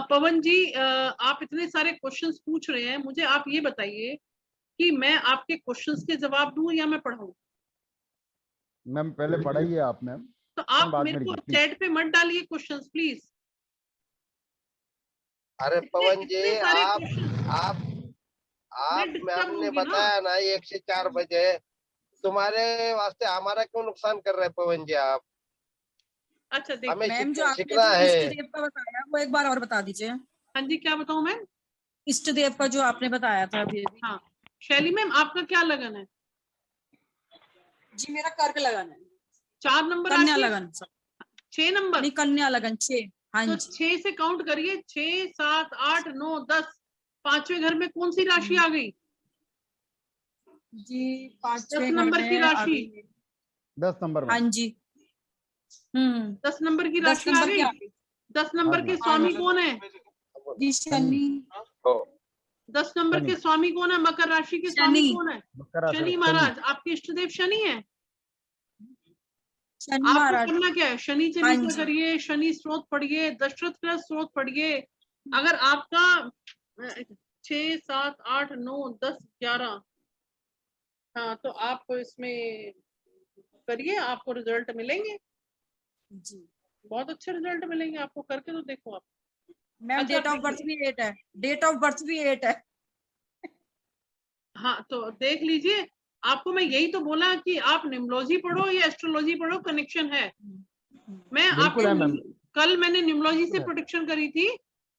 पवन जी आप इतने सारे क्वेश्चंस पूछ रहे हैं, मुझे आप ये बताइए कि मैं आपके क्वेश्चंस के जवाब दूं या मैं पढ़ाऊं? मैम पहले पढ़ाइए आप मैम, तो आप बाद मेरे में को लिखिए प्लीज। चैट पे मत डालिए क्वेश्चंस प्लीज। अरे इतने पवन जी, इतने सारे क्वेश्चन आप मैं आप डिस्टर्ब मैम ने होंगी ना। बताया ना 1 से 4 बजे, तुम्हारे वास्ते हमारा क्यों नुकसान कर रहे हैं पवन जी आप? अच्छा हमें देखिए, मैम जो आपने सीखना जो है। इष्ट देव का बताया वो एक बार और बता दीजिए। हाँ जी क्या बताऊं मैं? इष्ट देव का जो आपने बताया था अभी अभी। हाँ शैली मैम आपका क्या लगन है? जी मेरा कर्क लगन है। 4 नंबर कन्या राशि, लगन सर। 6 नंबर, नहीं कन्या लगन 6। हाँ तो जी। 6 से काउंट करिए, 6 7 8 9 10, पांचवें घर में कौन सी राशि आ गई? जी 10 5वें घर नंबर की में आ राशि, गई। 10 नंबर हाँ में। जी। 10 नंबर की 10 राशि आ नंबर की गई। आ गई। 10 हाँ नंबर के जी। हाँ स्वामी जी कौन है? जी शनि। शनि। 10 नंबर शनि। के स्वामी कौन है? मकर राशि के स्वामी शनि। कौन है? मकर राशि शनि का शनि। महाराज, आपके इष्ट देव शनि है। शनि आपको महाराज। करना क्या है, शनि हाँ चालीसा जी। करिए, शनि स्त्रोत पढ़िए, दशरथ का स्त्रोत पढ़िए। अगर आपका 6 7 8 9 10 11, हाँ तो आप इसमें करिए, आपको रिजल्ट मिलेंगे, जी बहुत अच्छे रिजल्ट मिलेंगे आपको, करके तो देखो आप। मैम अच्छा डेट ऑफ बर्थ देखिए, भी 8 है। डेट ऑफ बर्थ भी 8 है। हाँ तो देख लीजिए, आपको मैं यही तो बोला कि आप न्यूमरोलॉजी पढ़ो या एस्ट्रोलॉजी पढ़ो, कनेक्शन है। मैं बिल्कुल है आपको मैम। कल मैंने न्यूमरोलॉजी से बिल्कुल है। प्रोडिक्शन करी थी,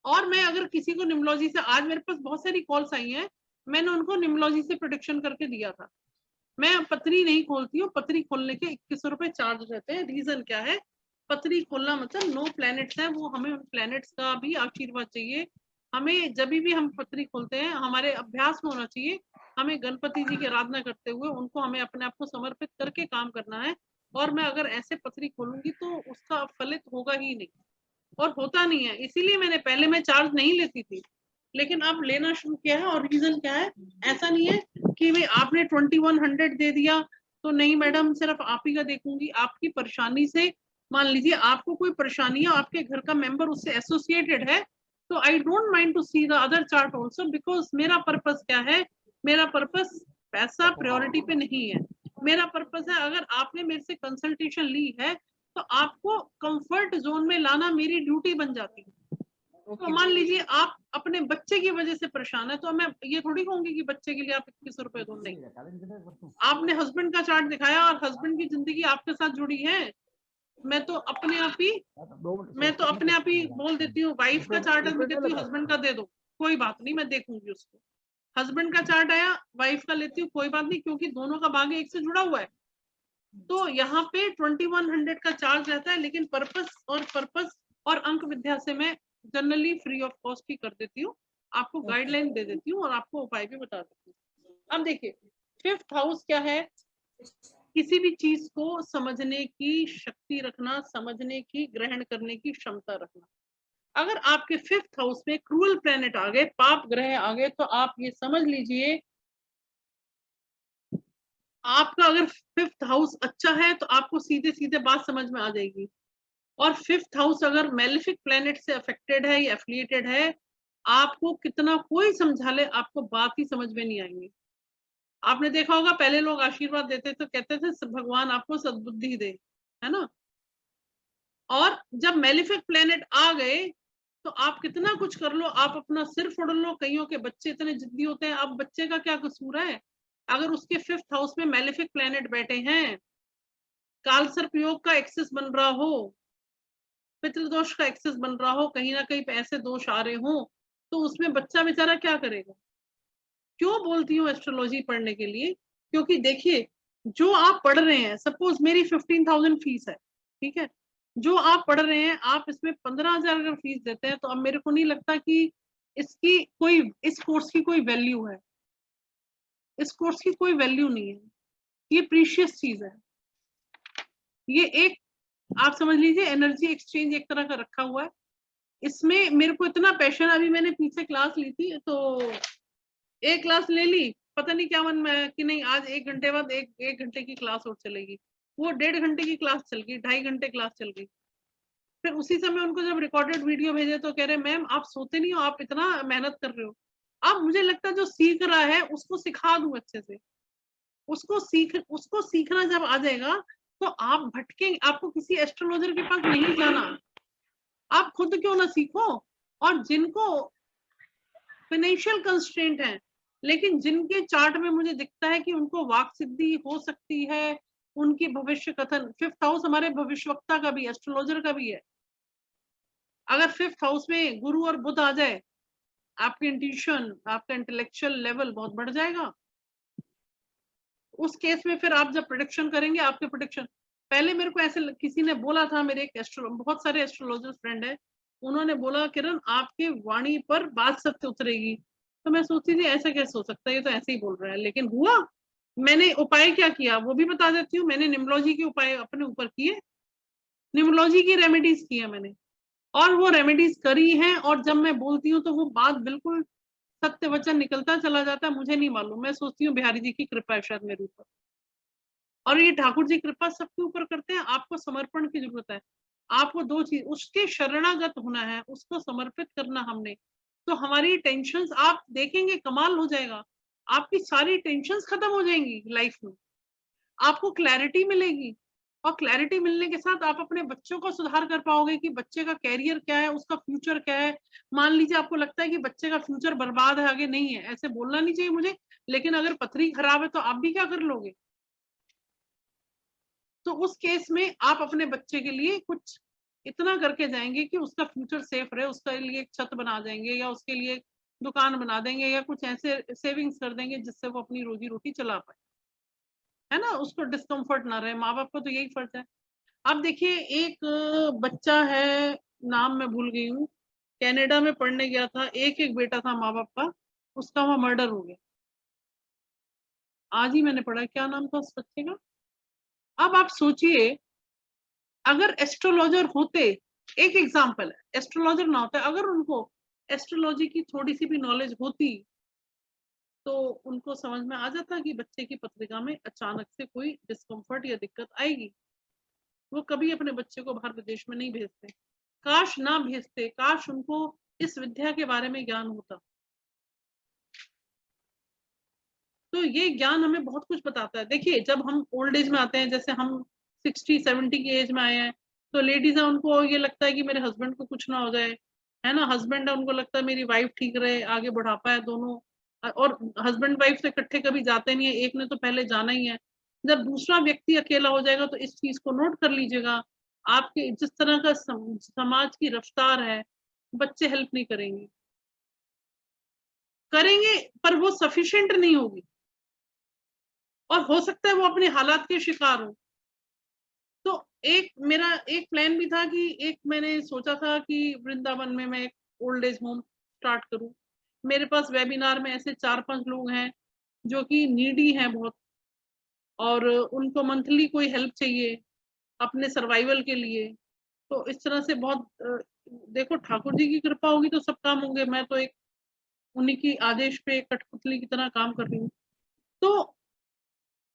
और मैं अगर किसी को न्यूमरोलॉजी से, आज मेरे पास बहुत सारी कॉल्स आई हैं, मैंने उनको न्यूमरोलॉजी से प्रोडिक्शन करके दिया था। मैं पत्री नहीं खोलती हूँ, पत्री खोलने के 2100 रुपए चार्ज रहते हैं। रीजन क्या है, पत्री खोलना मतलब 9 प्लैनेट्स हैं, वो हमें उन प्लैनेट्स का भी आशीर्वाद चाहिए। हमें जब भी हम पत्री खोलते हैं, हमारे अभ्यास में होना चाहिए, हमें गणपति जी की आराधना करते हुए उनको हमें अपने आप को समर्पित करके काम करना है। और मैं अगर ऐसे पत्री खोलूंगी तो उसका फलित होगा ही नहीं, और होता नहीं है। इसीलिए मैंने पहले मैं चार्ज नहीं लेती थी, लेकिन अब लेना शुरू किया है। और रीजन क्या है, ऐसा नहीं है कि भाई आपने 2100 दे दिया तो नहीं मैडम सिर्फ आप ही का देखूंगी। आपकी परेशानी से, मान लीजिए आपको कोई परेशानी है, आपके घर का मेंबर उससे एसोसिएटेड है, तो I don't mind to see the other chart also, because मेरा पर्पस क्या है, मेरा पर्पस पैसा प्रायोरिटी पे नहीं है। मेरा पर्पस है, अगर आपने मेरे से कंसल्टेशन ली है तो आपको कंफर्ट जोन में लाना मेरी ड्यूटी बन जाती है। तो मान लीजिए आप अपने बच्चे की वजह से परेशान है, तो मैं ये थोड़ी कहूंगी कि बच्चे के लिए आप 2100 रुपए दो, नहीं। आपने हस्बैंड का चार्ट दिखाया और हस्बैंड की जिंदगी आपके साथ जुड़ी है, मैं तो अपने आप ही बोल देती हूँ, वाइफ का चार्ट मैं देती हूँ, हस्बैंड का दे दो, कोई बात नहीं, मैं देखूंगी उसको। हस्बैंड का चार्ट आया, वाइफ का लेती हूँ, कोई बात नहीं, क्योंकि दोनों का भाग्य एक से जुड़ा हुआ है। तो यहाँ पे 2100 का चार्ज रहता है, लेकिन पर्पस और अंक विद्या से मैं जनरली फ्री ऑफ कॉस्ट ही कर देती हूँ, आपको गाइडलाइन दे देती हूँ और आपको उपाय भी बता देती हूँ। अब देखिए 5th हाउस क्या है, किसी भी चीज को समझने की शक्ति रखना, समझने की, ग्रहण करने की क्षमता रखना। अगर आपके 5th हाउस में क्रूअल प्लैनेट आ गए, पाप ग्रह आ गए, तो आप ये समझ लीजिए, आपका अगर 5th हाउस अच्छा है तो आपको सीधे सीधे बात समझ में आ जाएगी। और 5th हाउस अगर मेलेफिक प्लैनेट से अफेक्टेड है या एफिलिएटेड है, आपको कितना कोई समझा ले, आपको बात ही समझ में नहीं आएंगी। आपने देखा होगा पहले लोग आशीर्वाद देते तो कहते थे भगवान आपको सद्बुद्धि दे, है ना। और जब मेलेफिक प्लैनेट आ गए तो आप कितना कुछ कर लो, आप अपना सिर फोड़ लो। कईयों के बच्चे इतने जिद्दी होते हैं, अब बच्चे का क्या कसूर है, अगर उसके 5th हाउस में मेलेफिक प्लैनेट बैठे हैं, कालसर्प योग का एक्सेस बन रहा हो, पितृदोष का एक्सेस बन रहा हो, कहीं ना कहीं ऐसे दोष आ रहे हो, तो उसमें बच्चा बेचारा क्या करेगा। क्यों बोलती हूँ एस्ट्रोलॉजी पढ़ने के लिए, क्योंकि देखिए जो आप पढ़ रहे हैं, सपोज मेरी 15,000 फीस है, ठीक है, जो आप पढ़ रहे हैं, आप इसमें 15,000 अगर फीस देते हैं, तो अब मेरे को नहीं लगता कि इसकी कोई, इस कोर्स की कोई वैल्यू है। इस कोर्स की कोई वैल्यू नहीं है, ये प्रीशियस चीज है। ये एक, आप समझ लीजिए एनर्जी एक्सचेंज एक तरह का रखा हुआ है। इसमें मेरे को इतना पैशन, अभी मैंने पीछे क्लास ली थी, तो एक क्लास ले ली, पता नहीं क्या मन में कि नहीं आज 1 घंटे बाद एक घंटे की क्लास और चलेगी, वो 1.5 घंटे की क्लास चल गई, 2.5 घंटे क्लास चल गई। फिर उसी समय उनको जब रिकॉर्डेड वीडियो भेजे तो कह रहे मैम आप सोते नहीं हो, आप इतना मेहनत कर रहे हो। अब मुझे लगता है जो सीख रहा है उसको सिखा दूं अच्छे से, उसको सीखना जब आ जाएगा तो आप भटकेंगे, आपको किसी एस्ट्रोलॉजर के पास नहीं जाना, आप खुद क्यों ना सीखो। और जिनको फाइनेंशियल कंस्ट्रेंट है, लेकिन जिनके चार्ट में मुझे दिखता है कि उनको वाक सिद्धि हो सकती है, उनकी भविष्य कथन, 5th हाउस हमारे भविष्यवक्ता का भी, एस्ट्रोलॉजर का भी है। अगर 5th हाउस में गुरु और बुध आ जाए, आपकी इंट्यूशन, आपका इंटेलेक्चुअल लेवल बहुत बढ़ जाएगा। उस केस में फिर आप जब प्रेडिक्शन करेंगे, आपके प्रेडिक्शन, पहले मेरे को ऐसे किसी ने बोला था, मेरे एक बहुत सारे एस्ट्रोलॉजर फ्रेंड है, उन्होंने बोला किरण आपके वाणी पर बात सत्य उतरेगी। तो मैं सोचती थी ऐसा कैसे हो सकता है, ये तो ऐसे ही बोल रहा है, लेकिन हुआ। मैंने उपाय क्या किया वो भी बता देती हूँ। मैंने न्यूमरोलॉजी के उपाय अपने ऊपर किए, न्यूमरोलॉजी की रेमेडीज की है मैंने, और वो रेमेडीज करी हैं। और जब मैं बोलती हूँ तो वो बात बिल्कुल सत्य वचन निकलता चला जाता है। मुझे नहीं मालूम, मैं सोचती हूँ बिहारी जी की कृपा है शायद मेरे ऊपर, और ये ठाकुर जी कृपा सबके ऊपर करते हैं। आपको समर्पण की जरूरत है, आपको 2 चीज, उसके शरणागत होना है, उसको समर्पित करना हमने, तो हमारी टेंशन्स आप देखेंगे कमाल हो जाएगा। आपकी सारी टेंशन्स खत्म हो जाएंगी लाइफ में, आपको क्लैरिटी मिलेगी। और क्लैरिटी मिलने के साथ आप अपने बच्चों को सुधार कर पाओगे कि बच्चे का कैरियर क्या है, उसका फ्यूचर क्या है। मान लीजिए आपको लगता है कि बच्चे का फ्यूचर बर्बाद है, आगे नहीं है, ऐसे बोलना नहीं चाहिए मुझे, लेकिन अगर पथरी खराब है तो आप भी क्या कर लोगे? तो उस केस में आप अपने बच्चे के लिए कुछ इतना करके जाएंगे कि उसका फ्यूचर सेफ रहे, उसके लिए एक छत बना देंगे या उसके लिए दुकान बना देंगे या कुछ ऐसे सेविंग्स कर देंगे जिससे वो अपनी रोजी रोटी चला पाए, है ना, उसको डिस्कम्फर्ट ना रहे। माँ बाप को तो यही फर्ज है। अब देखिए एक बच्चा है, नाम मैं भूल गई हूँ, कनाडा में पढ़ने गया था, एक बेटा था माँ बाप का, उसका वहां मर्डर हो गया। आज ही मैंने पढ़ा, क्या नाम था उस बच्चे का? अब आप सोचिए, अगर एस्ट्रोलॉजर होते, एक एग्जाम्पल है, एस्ट्रोलॉजर ना होता, अगर उनको एस्ट्रोलॉजी की थोड़ी सी भी नॉलेज होती तो उनको समझ में आ जाता कि बच्चे की पत्रिका में अचानक से कोई डिस्कम्फर्ट या दिक्कत आएगी। वो कभी अपने बच्चे को बाहर विदेश में नहीं भेजते। काश ना भेजते, काश उनको इस विद्या के बारे में ज्ञान होता। तो ये ज्ञान हमें बहुत कुछ बताता है। देखिए जब हम ओल्ड एज में आते हैं, जैसे हम 60-70 की एज में आए हैं, तो लेडीज है, उनको ये लगता है कि मेरे हस्बैंड को कुछ ना हो जाए, है ना। हस्बैंड है, उनको लगता है मेरी वाइफ ठीक रहे, आगे बुढ़ापा है दोनों, और हस्बैंड वाइफ से इकट्ठे कभी जाते नहीं है, एक ने तो पहले जाना ही है। जब दूसरा व्यक्ति अकेला हो जाएगा तो इस चीज को नोट कर लीजिएगा, आपके जिस तरह का समाज की रफ्तार है, बच्चे हेल्प नहीं करेंगे, करेंगे पर वो सफिशिएंट नहीं होगी, और हो सकता है वो अपने हालात के शिकार हो। तो एक मेरा एक प्लान भी था कि एक मैंने सोचा था कि वृंदावन में मैं एक ओल्ड एज होम स्टार्ट करूं। मेरे पास वेबिनार में ऐसे 4-5 लोग हैं जो कि नीडी हैं बहुत, और उनको मंथली कोई हेल्प चाहिए अपने सर्वाइवल के लिए। तो इस तरह से बहुत देखो ठाकुर जी की कृपा होगी तो सब काम होंगे, मैं तो एक उन्हीं की आदेश पे कठपुतली की तरह काम कर रही हूँ। तो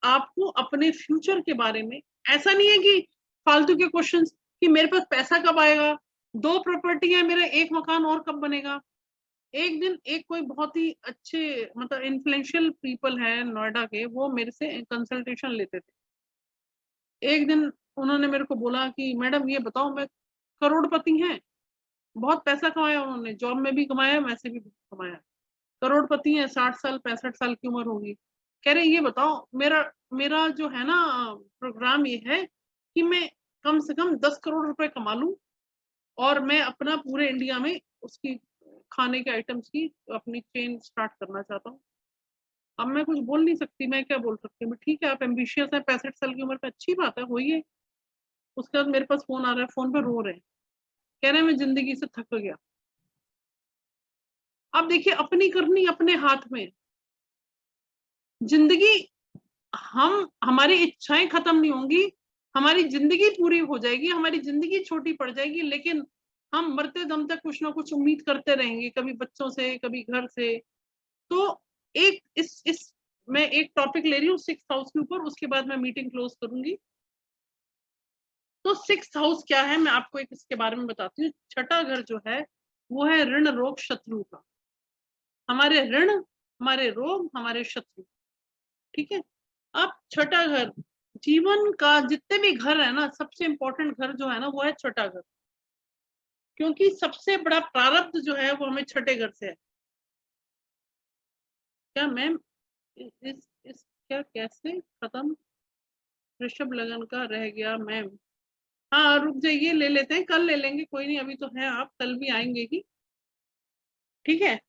आपको अपने फ्यूचर के बारे में, ऐसा नहीं है कि फालतू के क्वेश्चंस कि मेरे पास पैसा कब आएगा, 2 प्रॉपर्टी है मेरा, एक मकान और कब बनेगा। एक दिन एक कोई बहुत ही अच्छे मतलब इन्फ्लुएंशियल पीपल है नोएडा के, वो मेरे से कंसल्टेशन लेते थे। एक दिन उन्होंने मेरे को बोला कि मैडम ये बताओ, मैं करोड़पति हैं, बहुत पैसा कमाया उन्होंने, जॉब में भी कमाया, वैसे भी कमाया, करोड़पति हैं, 60 साल 65 साल की उम्र होगी। कह रहे ये बताओ, मेरा मेरा जो है ना प्रोग्राम ये है कि मैं कम से कम 10 करोड़ रुपए कमा लूं, और मैं अपना पूरे इंडिया में उसकी खाने के आइटम्स की अपनी चेन स्टार्ट करना चाहता हूँ। अब मैं कुछ बोल नहीं सकती, मैं क्या बोल सकती हूँ, ठीक है आप एम्बिशियस है, 65 साल की उम्र पे, अच्छी बात है, होइए। उसके बाद मेरे पास फोन आ रहा है, फोन पे रो रहे हैं, कह रहे हैं मैं जिंदगी से थक गया। अब देखिए अपनी करनी अपने हाथ में, जिंदगी, हम हमारी इच्छाएं खत्म नहीं होंगी, हमारी जिंदगी पूरी हो जाएगी, हमारी जिंदगी छोटी पड़ जाएगी, लेकिन हम मरते दम तक कुछ ना कुछ उम्मीद करते रहेंगे, कभी बच्चों से, कभी घर से। तो एक इस मैं एक टॉपिक ले रही हूँ 6th हाउस के ऊपर, उसके बाद मैं मीटिंग क्लोज करूंगी। तो 6th हाउस क्या है, मैं आपको एक इसके बारे में बताती हूँ। छठा घर जो है वो है ऋण रोग शत्रु का, हमारे ऋण, हमारे रोग, हमारे शत्रु, ठीक है। अब छठा घर, जीवन का जितने भी घर है ना, सबसे इंपॉर्टेंट घर जो है ना वो है छठा घर, क्योंकि सबसे बड़ा प्रारब्ध जो है वो हमें छठे घर से है। क्या मैम इस क्या कैसे खत्म, ऋषभ लगन का रह गया मैम? हाँ रुक जाइए, ले लेते हैं, कल ले लेंगे, कोई नहीं, अभी तो है, आप कल भी आएंगे ही, ठीक है।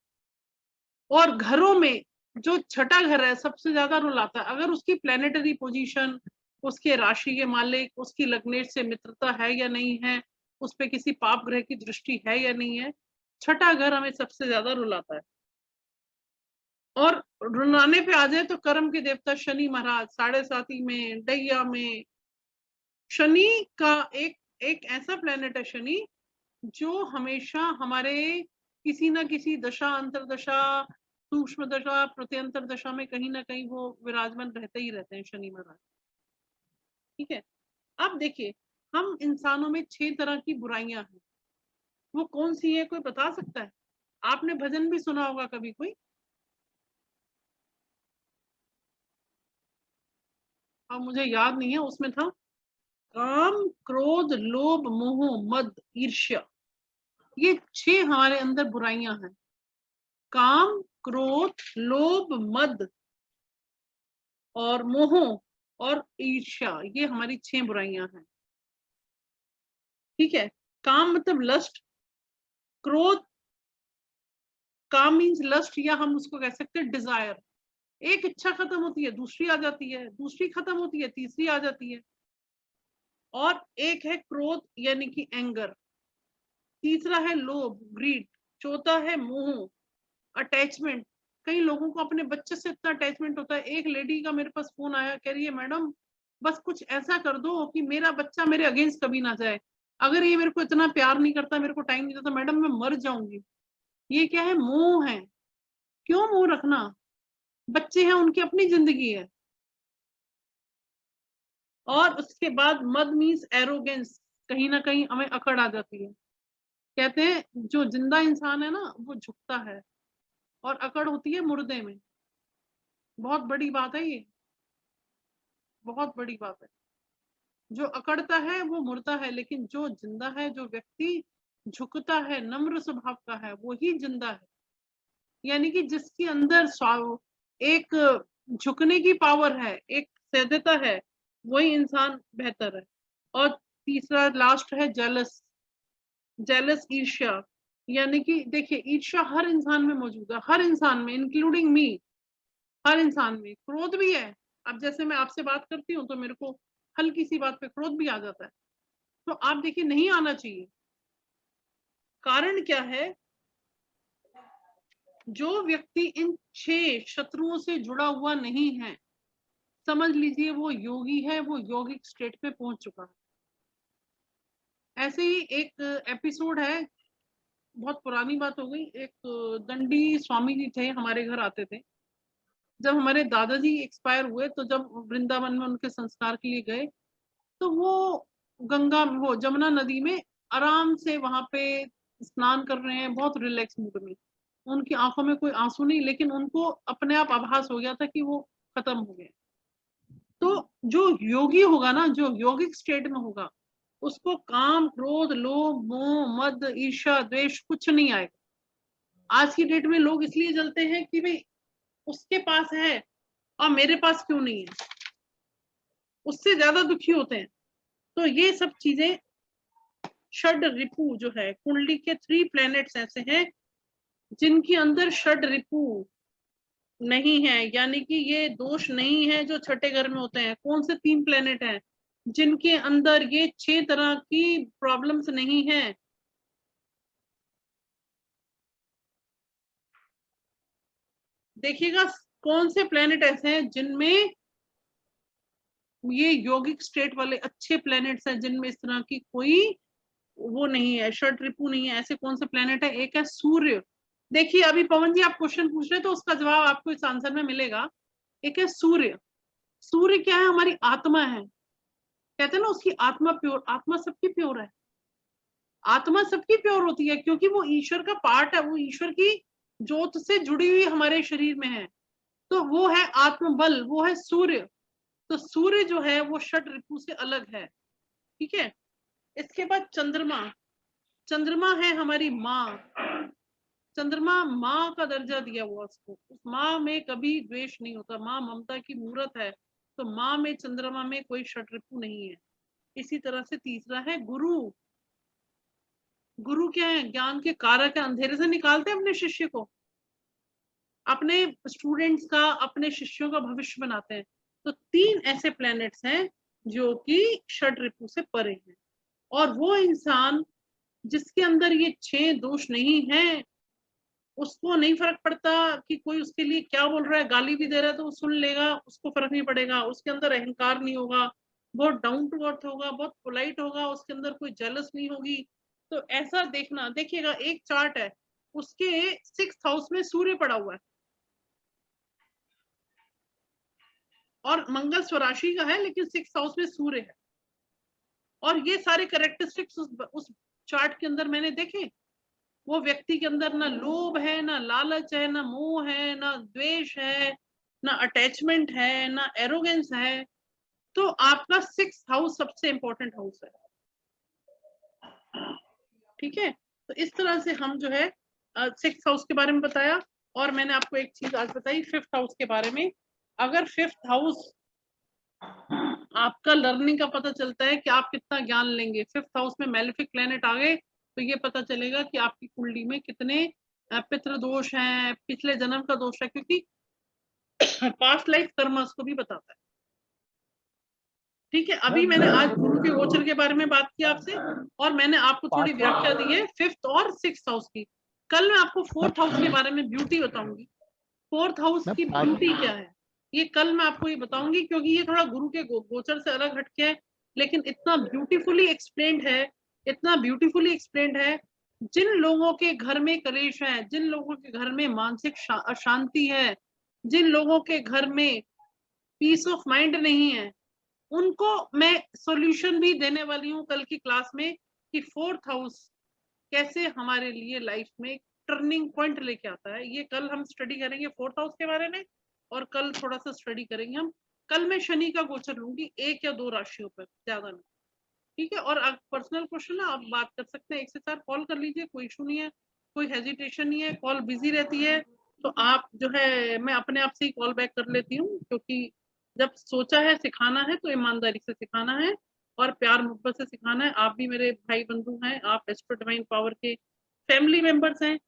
और घरों में जो छठा घर है सबसे ज्यादा रोल आता है, अगर उसकी प्लेनेटरी पोजीशन, उसके राशि के मालिक, उसकी लग्नेश से मित्रता है या नहीं है, उस पे किसी पाप ग्रह की दृष्टि है या नहीं है, छठा घर हमें सबसे ज्यादा रुलाता है। और रुलाने पे आ जाए तो कर्म के देवता शनि महाराज, 7.5 में, डैया में, शनि का एक एक ऐसा प्लेनेट है शनि, जो हमेशा हमारे किसी ना किसी दशा अंतरदशा, सूक्ष्म दशा, प्रत्यंतर दशा में कहीं ना कहीं वो विराजमान रहते ही रहते हैं शनि महाराज, ठीक है। अब देखिए हम इंसानों में 6 तरह की बुराइयां हैं, वो कौन सी है, कोई बता सकता है? आपने भजन भी सुना होगा कभी कोई, अब मुझे याद नहीं है, उसमें था काम, क्रोध, लोभ, मोह, मद, ईर्ष्या, ये 6 हमारे अंदर बुराइयां हैं। काम, क्रोध, लोभ, मद और मोह और ईर्ष्या, ये हमारी 6 बुराइयां हैं। ठीक है। काम मतलब लस्ट, क्रोध, काम मीन्स लस्ट, या हम उसको कह सकते हैं डिजायर। एक इच्छा खत्म होती है दूसरी आ जाती है, दूसरी खत्म होती है तीसरी आ जाती है। और एक है क्रोध यानी कि एंगर, तीसरा है लोभ, ग्रीड, चौथा है मोह, अटैचमेंट। कई लोगों को अपने बच्चे से इतना अटैचमेंट होता है। एक लेडी का मेरे पास फोन आया, कह रही है मैडम बस कुछ ऐसा कर दो कि मेरा बच्चा मेरे अगेंस्ट कभी ना जाए। अगर ये मेरे को इतना प्यार नहीं करता, मेरे को टाइम नहीं देता, मैडम मैं मर जाऊंगी। ये क्या है? मोह है। क्यों मोह रखना? बच्चे हैं, उनकी अपनी जिंदगी है। और उसके बाद मद मीन्स एरोगेंस, कहीं ना कहीं हमें अकड़ आ जाती है। कहते हैं जो जिंदा इंसान है ना वो झुकता है, और अकड़ होती है मुर्दे में। बहुत बड़ी बात है ये, बहुत बड़ी बात है। जो अकड़ता है वो मुर्दा है, लेकिन जो जिंदा है, जो व्यक्ति झुकता है, नम्र स्वभाव का है, वो ही जिंदा है। यानी कि जिसके अंदर एक झुकने की पावर है, एक सैद्यता है, वही इंसान बेहतर है। और तीसरा लास्ट है जेलस। जेलस ईर्ष्या, यानी कि देखिए ईर्ष्या हर इंसान में मौजूद है, हर इंसान में, इंक्लूडिंग मी। हर इंसान में क्रोध भी है। अब जैसे मैं आपसे बात करती हूँ तो मेरे को हल्की सी बात पे क्रोध भी आ जाता है। तो आप देखिए नहीं आना चाहिए। कारण क्या है? जो व्यक्ति इन 6 शत्रुओं से जुड़ा हुआ नहीं है, समझ लीजिए वो योगी है, वो योगिक स्टेट पे पहुंच चुका है। ऐसे ही एक एपिसोड है, बहुत पुरानी बात हो गई। एक दंडी स्वामी जी थे, हमारे घर आते थे। जब हमारे दादाजी एक्सपायर हुए तो जब वृंदावन में उनके संस्कार के लिए गए, तो वो गंगा, वो जमुना नदी में आराम से वहां पे स्नान कर रहे हैं, बहुत रिलैक्स मूड में। उनकी आंखों में कोई आंसू नहीं, लेकिन उनको अपने आप आभास हो गया था कि वो खत्म हो गए। तो जो योगी होगा ना, जो योगिक स्टेट में होगा, उसको काम, क्रोध, लोभ, मोह, मद, ईर्ष्या, द्वेष कुछ नहीं आएगा। आज की डेट में लोग इसलिए जलते हैं कि भाई उसके पास है और मेरे पास क्यों नहीं है, उससे ज्यादा दुखी होते हैं। तो ये सब चीजें, षड रिपु जो है, कुंडली के 3 प्लैनेट्स ऐसे हैं जिनके अंदर षड रिपु नहीं है, यानी कि ये दोष नहीं है जो छठे घर में होते हैं। कौन से 3 प्लैनेट हैं जिनके अंदर ये 6 तरह की प्रॉब्लम्स नहीं है? देखिएगा कौन से प्लैनेट ऐसे हैं जिनमें ये यौगिक स्टेट वाले अच्छे प्लैनेट्स हैं, जिनमें इस तरह की कोई वो नहीं है, षड रिपु नहीं है। ऐसे कौन से प्लैनेट है? एक है सूर्य। देखिए अभी पवन जी आप क्वेश्चन पूछ रहे तो उसका जवाब आपको इस आंसर में मिलेगा। एक है सूर्य। सूर्य क्या है? हमारी आत्मा है। कहते हैं ना उसकी आत्मा प्योर, आत्मा सबकी प्योर है। आत्मा सबकी प्योर होती है क्योंकि वो ईश्वर का पार्ट है, वो ईश्वर की ज्योत से जुड़ी हुई हमारे शरीर में है। तो वो है आत्मबल, वो है सूर्य। तो सूर्य जो है वो षड रिपु से अलग है। ठीक है। इसके बाद चंद्रमा। चंद्रमा है हमारी माँ। चंद्रमा माँ का दर्जा दिया हुआ उसको, उस माँ में कभी द्वेष नहीं होता, माँ ममता की मूर्त है। तो माँ में, चंद्रमा में कोई षड रिपु नहीं है। इसी तरह से तीसरा है गुरु। गुरु क्या है? ज्ञान के कारक है, अंधेरे से निकालते हैं अपने शिष्य को, अपने स्टूडेंट्स का, अपने शिष्यों का भविष्य बनाते हैं। तो 3 ऐसे प्लैनेट्स हैं जो कि षड रिपु से परे हैं। और वो इंसान जिसके अंदर ये 6 दोष नहीं है, उसको नहीं फर्क पड़ता कि कोई उसके लिए क्या बोल रहा है, गाली भी दे रहा है तो वो सुन लेगा, उसको फर्क नहीं पड़ेगा। उसके अंदर अहंकार नहीं होगा, बहुत डाउन टू अर्थ होगा, बहुत पोलाइट होगा, उसके अंदर कोई जेलस नहीं होगी। तो ऐसा देखना, देखिएगा एक चार्ट है, उसके 6th हाउस में सूर्य पड़ा हुआ है और मंगल स्वराशि का है, लेकिन 6th हाउस में सूर्य है। और ये सारे कैरेक्टरिस्टिक्स उस चार्ट के अंदर मैंने देखे। वो व्यक्ति के अंदर ना लोभ है, ना लालच है, ना मोह है, ना द्वेष है, ना अटैचमेंट है, ना एरोगेंस है। तो आपका 6th हाउस सबसे इंपॉर्टेंट हाउस है, ठीक है। तो इस तरह से हम जो है 6th हाउस के बारे में बताया। और मैंने आपको एक चीज आज बताई 5th हाउस के बारे में। अगर 5th हाउस आपका लर्निंग का पता चलता है कि आप कितना ज्ञान लेंगे, 5th हाउस में मैलेफिक प्लेनेट आ गए तो ये पता चलेगा कि आपकी कुंडली में कितने पितृ दोष हैं, पिछले जन्म का दोष है, क्योंकि पास्ट लाइफ कर्म उसको भी बताता है, ठीक है। अभी मैंने आज गुरु के गोचर के बारे में बात की आपसे, और मैंने आपको थोड़ी व्याख्या दी है 5th और 6th हाउस की। कल मैं आपको 4th हाउस के बारे में ब्यूटी बताऊंगी, 4th हाउस की ब्यूटी क्या है ये कल मैं आपको ये बताऊंगी, क्योंकि ये थोड़ा गुरु के गोचर से अलग हटके है, लेकिन इतना ब्यूटीफुली एक्सप्लेन्ड है, इतना ब्यूटीफुली एक्सप्लेन्ड है। जिन लोगों के घर में कलेश है, जिन लोगों के घर में मानसिक अशांति है, जिन लोगों के घर में पीस ऑफ माइंड नहीं है, उनको मैं सॉल्यूशन भी देने वाली हूँ कल की क्लास में कि 4th हाउस कैसे हमारे लिए लाइफ में टर्निंग पॉइंट लेके आता है। ये कल हम स्टडी करेंगे 4th हाउस के बारे में, और कल थोड़ा सा स्टडी करेंगे हम। कल मैं शनि का गोचर लूंगी 1 या 2 राशियों पर, ज्यादा नहीं, ठीक है। और पर्सनल क्वेश्चन है, आप बात कर सकते हैं, 1 से 4 कॉल कर लीजिए, कोई इशू नहीं है, कोई हेजिटेशन नहीं है। कॉल बिजी रहती है तो आप जो है, मैं अपने आप से ही कॉल बैक कर लेती हूँ, क्योंकि जब सोचा है सिखाना है तो ईमानदारी से सिखाना है और प्यार मोहब्बत से सिखाना है। आप भी मेरे भाई बंधु हैं, आप एस्ट्रो डिवाइन पावर के फैमिली मेंबर्स हैं।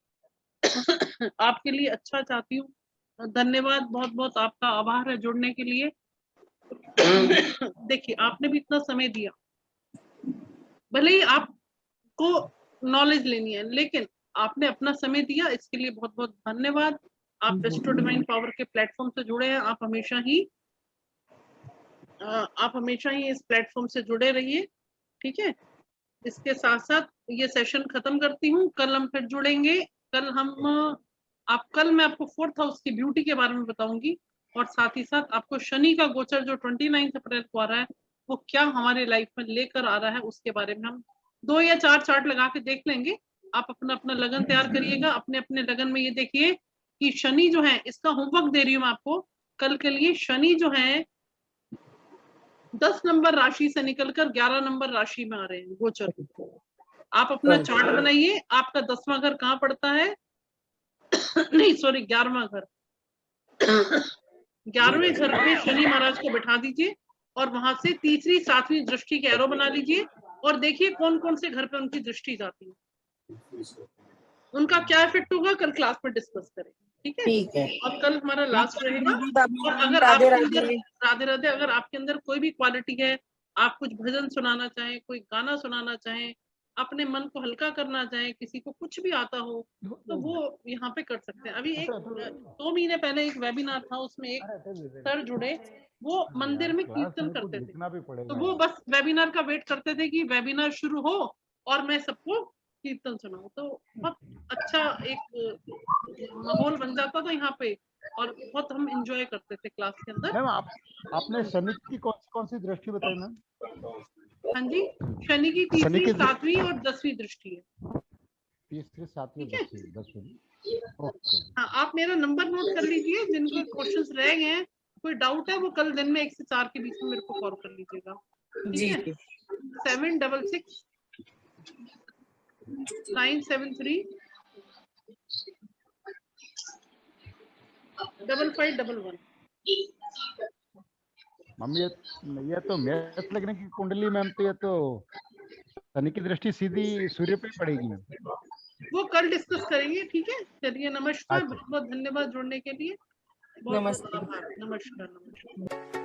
आपके लिए अच्छा चाहती हूँ। धन्यवाद, बहुत बहुत आपका आभार है जुड़ने के लिए। देखिए आपने भी इतना समय दिया, भले ही आपको नॉलेज लेनी है, लेकिन आपने अपना समय दिया, इसके लिए बहुत बहुत धन्यवाद। आप एस्ट्रो डिवाइन पावर के प्लेटफॉर्म से जुड़े हैं, आप हमेशा ही इस प्लेटफॉर्म से जुड़े रहिए, ठीक है। इसके साथ साथ ये सेशन खत्म करती हूँ, कल हम फिर जुड़ेंगे। कल मैं आपको 4th हाउस की ब्यूटी के बारे में बताऊंगी, और साथ ही साथ आपको शनि का गोचर जो 29 अप्रैल को आ रहा है वो क्या हमारे लाइफ में लेकर आ रहा है, उसके बारे में हम 2 या 4 चार्ट लगा के देख लेंगे। आप अपना अपना लगन तैयार करिएगा, अपने अपने लगन में ये देखिए कि शनि जो है, इसका होमवर्क दे रही हूँ मैं आपको कल के लिए। शनि जो है 10 नंबर राशि से निकलकर 11 नंबर राशि में आ रहे हैं गोचर। आप अपना चार्ट बनाइए, आपका 10वां घर कहाँ पड़ता है नहीं सॉरी 11वां घर 11वें घर पे शनि महाराज को बैठा दीजिए, और वहां से तीसरी 7वीं दृष्टि के एरो बना लीजिए, और देखिए कौन कौन से घर पे उनकी दृष्टि जाती है, उनका क्या इफेक्ट होगा कल क्लास में डिस्कस करेंगे, ठीक है। और कल हमारा लास्ट रहेगा। और अगर आपके अंदर राधे राधे, अगर आपके अंदर कोई भी क्वालिटी है, आप कुछ भजन सुनाना चाहें, कोई गाना सुनाना चाहें, अपने मन को हल्का करना चाहें, किसी को कुछ भी आता हो, तो वो यहाँ पे कर सकते हैं। अभी 2 महीने पहले एक वेबिनार था, उसमें एक सर जुड़े, वो मंदिर में कीर्तन करते थे, तो वो बस वेबिनार का वेट करते थे कि वेबिनार शुरू हो और मैं सबको कीर्तन सुनाऊं, तो बहुत अच्छा एक माहौल बन जाता था यहाँ पे, और बहुत हम एंजॉय करते थे क्लास के अंदर। मैम आपने शनि की कौन सी दृष्टि बताई मैम? हाँ जी, शनि की तीसरी, 7वीं और 10वीं दृष्टि है। तीसरी, 7वीं, 10वीं। ओके। हाँ, आप मेरा नंबर नोट कर लीजिए, जिनको क्वेश्चंस रह गए हैं, कोई डाउट है, वो कल दिन में 1 से 4 के बीच में मेरे को कॉल कर लीजिएगा, ठीक है। 766 973 5511। मम्मी ये तो मैथ लगने की कुंडली मैम, तो ये तो शनि की दृष्टि सीधी सूर्य पे पड़ेगी मैम। वो कल डिस्कस करेंगे, ठीक है। चलिए नमस्कार, बहुत बहुत धन्यवाद जुड़ने के लिए, बहुत बहुत आभार, नमस्कार।